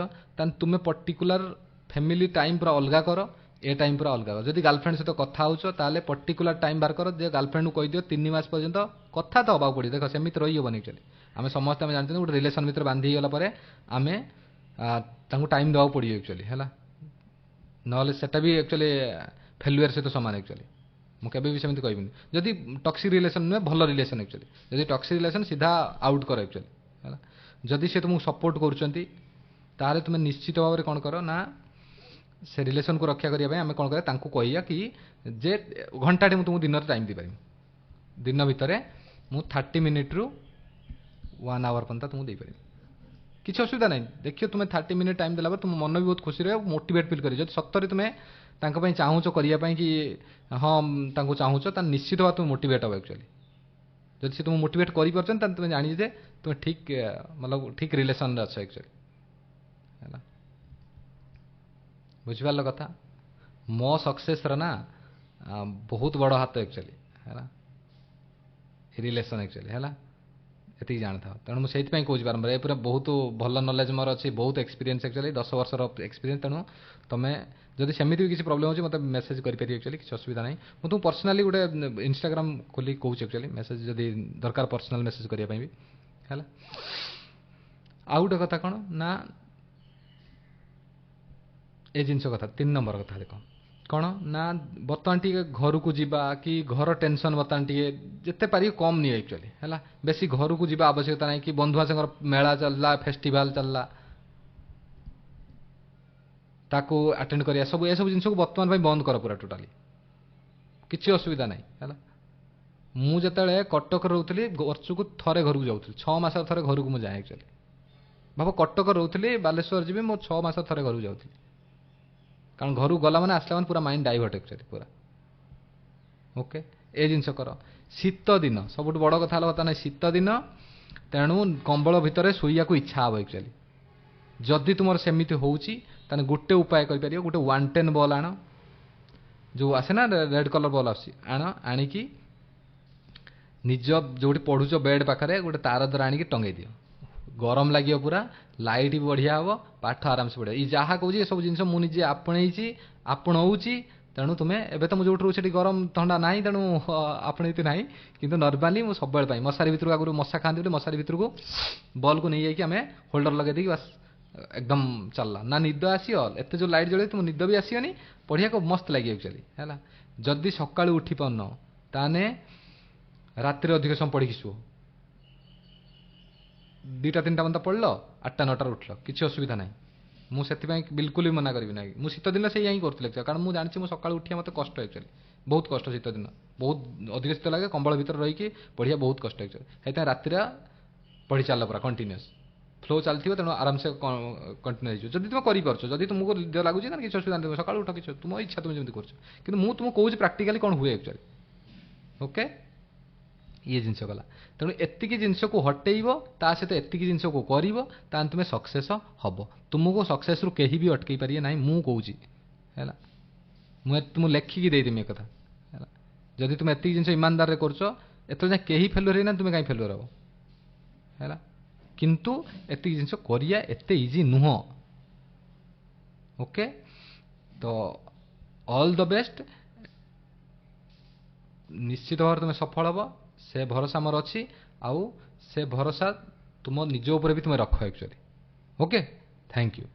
Speaker 1: तुम्हें पर्टिकुलर फैमिली टाइम पूरा अलग कर ए टाइम पूरा अलग कर जदि गर्लफ्रेंड सहित कथा होता पर्टिकुलर टाइम बाहर कर जे गर्लफ्रेंड को कहीदियो 3 मास पर्यंत कथा तो हवा पड़े देख सेमती रही हेनी एक्चुअली आम समस्त जानते गोटे रिलेशन भितर बांधी गला आम टाइम देवा पड़ो एक्चुअली है ना सेटा भी एक्चुअली फेलुअर सहित सामान एक्चुअली मुझे भी सेमती कहबी जदि टॉक्सिक रिलेशन नुहे भल रिलेशन एक्चुअली जदि टॉक्सिक रिलेशन सीधा आउट कर एक्चुअली है जदि से तुमको सपोर्ट करुँच तुम्हें निश्चित भाव में कौन कर ना से रिलेशन को रक्षा करने आम कौन कहिया कि जे घंटाटे मुझे तुमको दिन टाइम दी दिन भितर मुझे 30 मिनिट रू 1 आवर पर्यंत तुमको दे पारि किसी असुविधा नहीं देखिए तुम्हें 30 मिनिट टाइम देला तुम मन भी बहुत खुशी रहे मोटिवेट फिल कर सतरे तुम्हें चाहूच करने कि हाँ चाहूच निश्चित भाव तुम मोटिवेट हो एक्चुअली जब से तुम मोटिवेट कर तुम्हें जानी जे तुम्हें ठीक मतलब ठीक रिलेसन अच्छ एक्चुअली है बुझिपार कथा मो सक्सेस ना बहुत बड़ हाथ एक्चुअली है रिलेसन एक्चुअली है ये जान था तेणु मुझे कौच बारंबार ये पूरा बहुत भल नॉलेज मोर अच्छी बहुत एक्सपीरियंस एक्चुअली 10 वर्षर एक्सपीरियंस तेणु तुम्हें जब सेमती भी किसी प्रोब्लेम हो मतलब मेसेज करें एक्चुअली किसी असुविधा नहीं मुझे तुम पर्सनाली गोटे इंस्टाग्राम खोली कौच एक्चुअली मेसेज जब दरकार पर्सनाल मेसेज करने भी है आउ गोटे कथा कौन ना ए जिनस कथा 3 नंबर कथा देख कौन ना बर्तमान टी घर को जीवा कि घर टेंशन बर्तमान टी जिते पारि कम नहीं एक्चुअली है बेसी घर को जीवा आवश्यकता नहीं कि बंधुआ संग मेला चलला फेस्टिवल चलला ତାକୁ ଆଟେଣ୍ଡ କରିବା ସବୁ ଏସବୁ ଜିନିଷକୁ ବର୍ତ୍ତମାନ ପାଇଁ ବନ୍ଦ କର ପୁରା ଟୋଟାଲି, କିଛି ଅସୁବିଧା ନାହିଁ ହେଲା। ମୁଁ ଯେତେବେଳେ କଟକରେ ରହୁଥିଲି ବର୍ଷକୁ ଥରେ ଘରକୁ ଯାଉଥିଲି, 6 ମାସ ଥରେ ଘରକୁ ମୁଁ ଯାଏ ଆକ୍ଚୁଆଲି। ଭାବ କଟକରେ ରହୁଥିଲି, ବାଲେଶ୍ୱର ଯିବି, ମୁଁ 6 ମାସ ଥରେ ଘରକୁ ଯାଉଥିଲି, କାରଣ ଘରକୁ ଗଲା ମାନେ ଆସିଲା ମାନେ ପୁରା ମାଇଣ୍ଡ ଡାଇଭର୍ଟ ଆକ୍ଚୁଆଲି ପୁରା। ଓକେ, ଏ ଜିନିଷ କର। ଶୀତ ଦିନ ସବୁଠୁ ବଡ଼ କଥା ହେଲା, କଥା ନାହିଁ ଶୀତ ଦିନ, ତେଣୁ କମ୍ବଳ ଭିତରେ ଶୋଇବାକୁ ଇଚ୍ଛା ହେବ ଆକ୍ଚୁଆଲି। ଯଦି ତୁମର ସେମିତି ହେଉଛି ତାହେଲେ ଗୋଟେ ଉପାୟ କରିପାରିବ, ଗୋଟେ 110 ବଲ୍ ଆଣ, ଯେଉଁ ଆସେ ନା ରେଡ୍ କଲର୍ ବଲ୍ ଆସୁଛି, ଆଣିକି ନିଜ ଯେଉଁଠି ପଢ଼ୁଛ ବେଡ୍ ପାଖରେ ଗୋଟେ ତାର ଦ୍ୱାରା ଆଣିକି ଟଙ୍ଗେଇ ଦିଅ। ଗରମ ଲାଗିବ ପୁରା, ଲାଇଟ୍ ବି ବଢ଼ିଆ ହେବ, ପାଠ ଆରାମସେ ପଢ଼ିବ। ଏଇ ଯାହା କହୁଛି ଏସବୁ ଜିନିଷ ମୁଁ ନିଜେ ଆପଣଉଛି। ତେଣୁ ତୁମେ ଏବେ ତ ମୁଁ ଯେଉଁଠି ରହୁଛି ସେଠି ଗରମ ଥଣ୍ଡା ନାହିଁ, ତେଣୁ ଆପଣେଇତି ନାହିଁ, କିନ୍ତୁ ନର୍ମାଲି ମୁଁ ସବୁବେଳେ ପାଇଁ ମଶାରୀ ଭିତରକୁ, ଆଗରୁ ମଶା ଖାଆନ୍ତି ବୋଲି ମଶାରୀ ଭିତରକୁ ବଲ୍କୁ ନେଇଯାଇକି ଆମେ ହୋଲ୍ଡର ଲଗେଇ ଦେଇକି ବାସ୍ ଏକଦମ ଚାଲିଲା। ନା ନିଦ ଆସିବ, ଏତେ ଯେଉଁ ଲାଇଟ୍ ଜଳିବ ତୁମ ନିଦ ବି ଆସିବନି, ପଢ଼ିବାକୁ ମସ୍ତ ଲାଗିବ ଆକ୍ଚୁଆଲି ହେଲା। ଯଦି ସକାଳୁ ଉଠି ପାରୁନ ତାହେଲେ ରାତିରେ ଅଧିକ ସମୟ ପଢ଼ିକି ଶୁଅ, 2ଟା 3ଟା ପର୍ଯ୍ୟନ୍ତ ପଢ଼ିଲ, 8ଟା 9ଟାରେ ଉଠିଲ, କିଛି ଅସୁବିଧା ନାହିଁ। ମୁଁ ସେଥିପାଇଁ ବିଲକୁଲ ବି ମନା କରିବି ନାହିଁ। ମୁଁ ଶୀତ ଦିନ ସେଇଆ ହିଁ କରୁଥିଲି, କାରଣ ମୁଁ ଜାଣିଛି ମୁଁ ସକାଳୁ ଉଠିବା ମୋତେ କଷ୍ଟ ଆକ୍ଚୁଆଲି, ବହୁତ କଷ୍ଟ। ଶୀତ ଦିନ ବହୁତ ଅଧିକ ଶୀତ ଲାଗେ, କମ୍ବଳ ଭିତରେ ରହିକି ପଢ଼ିବା ବହୁତ କଷ୍ଟ ଆକ୍ଚୁଆଲି। ସେଥିପାଇଁ ରାତିରେ ପଢ଼ି ଚାଲିଲ ପୁରା କଣ୍ଟିନ୍ୟୁଅସ୍ ଫ୍ଲୋ ଚାଲିଥିବ, ତେଣୁ ଆରାମସେ କଣ୍ଟିନ୍ୟୁ ହେଇଯିବ। ଯଦି ତୁମେ କରିପାରୁଛ, ଯଦି ତୁମକୁ ନିଦ ଲାଗୁଛି ତାହେଲେ କିଛି ଅସୁବିଧା ନାହିଁ, ସକାଳୁ ଉଠ, କିଛି ତୁମ ଇଚ୍ଛା, ତୁମେ ଯେମିତି କରୁଛ। କିନ୍ତୁ ମୁଁ ତୁମକୁ କହୁଛି ପ୍ରାକ୍ଟିକାଲି କ'ଣ ହୁଏ ଆକ୍ଚୁଆଲି। ଓକେ, ଇଏ ଜିନିଷ ଗଲା। ତେଣୁ ଏତିକି ଜିନିଷକୁ ହଟେଇବ, ତା ସହିତ ଏତିକି ଜିନିଷକୁ କରିବ, ତାହେଲେ ତୁମେ ସକ୍ସେସ୍ ହେବ। ତୁମକୁ ସକ୍ସେସ୍ରୁ କେହି ବି ଅଟକେଇ ପାରିବେ ନାହିଁ, ମୁଁ କହୁଛି ହେଲା। ମୁଁ ଲେଖିକି ଦେଇଦେମି ଏ କଥା ହେଲା। ଯଦି ତୁମେ ଏତିକି ଜିନିଷ ଇମାନଦାରରେ କରୁଛ, ଏତେବେଳେ ଯାଏଁ କେହି ଫେଲୁଅର ହେଇନା, ତୁମେ କାହିଁ ଫେଲୁଅର ହେବ ହେଲା। କିନ୍ତୁ ଏତିକି ଜିନିଷ କରିବା ଏତେ ଇଜି ନୁହଁ। ଓକେ, ତ ଅଲ୍ ଦ ବେଷ୍ଟ। ନିଶ୍ଚିତ ଭାବରେ ତୁମେ ସଫଳ ହେବ, ସେ ଭରସା ମୋର ଅଛି। ଆଉ ସେ ଭରସା ତୁମ ନିଜ ଉପରେ ବି ତୁମେ ରଖ ଆକ୍ଚୁଆଲି। Okay, thank you.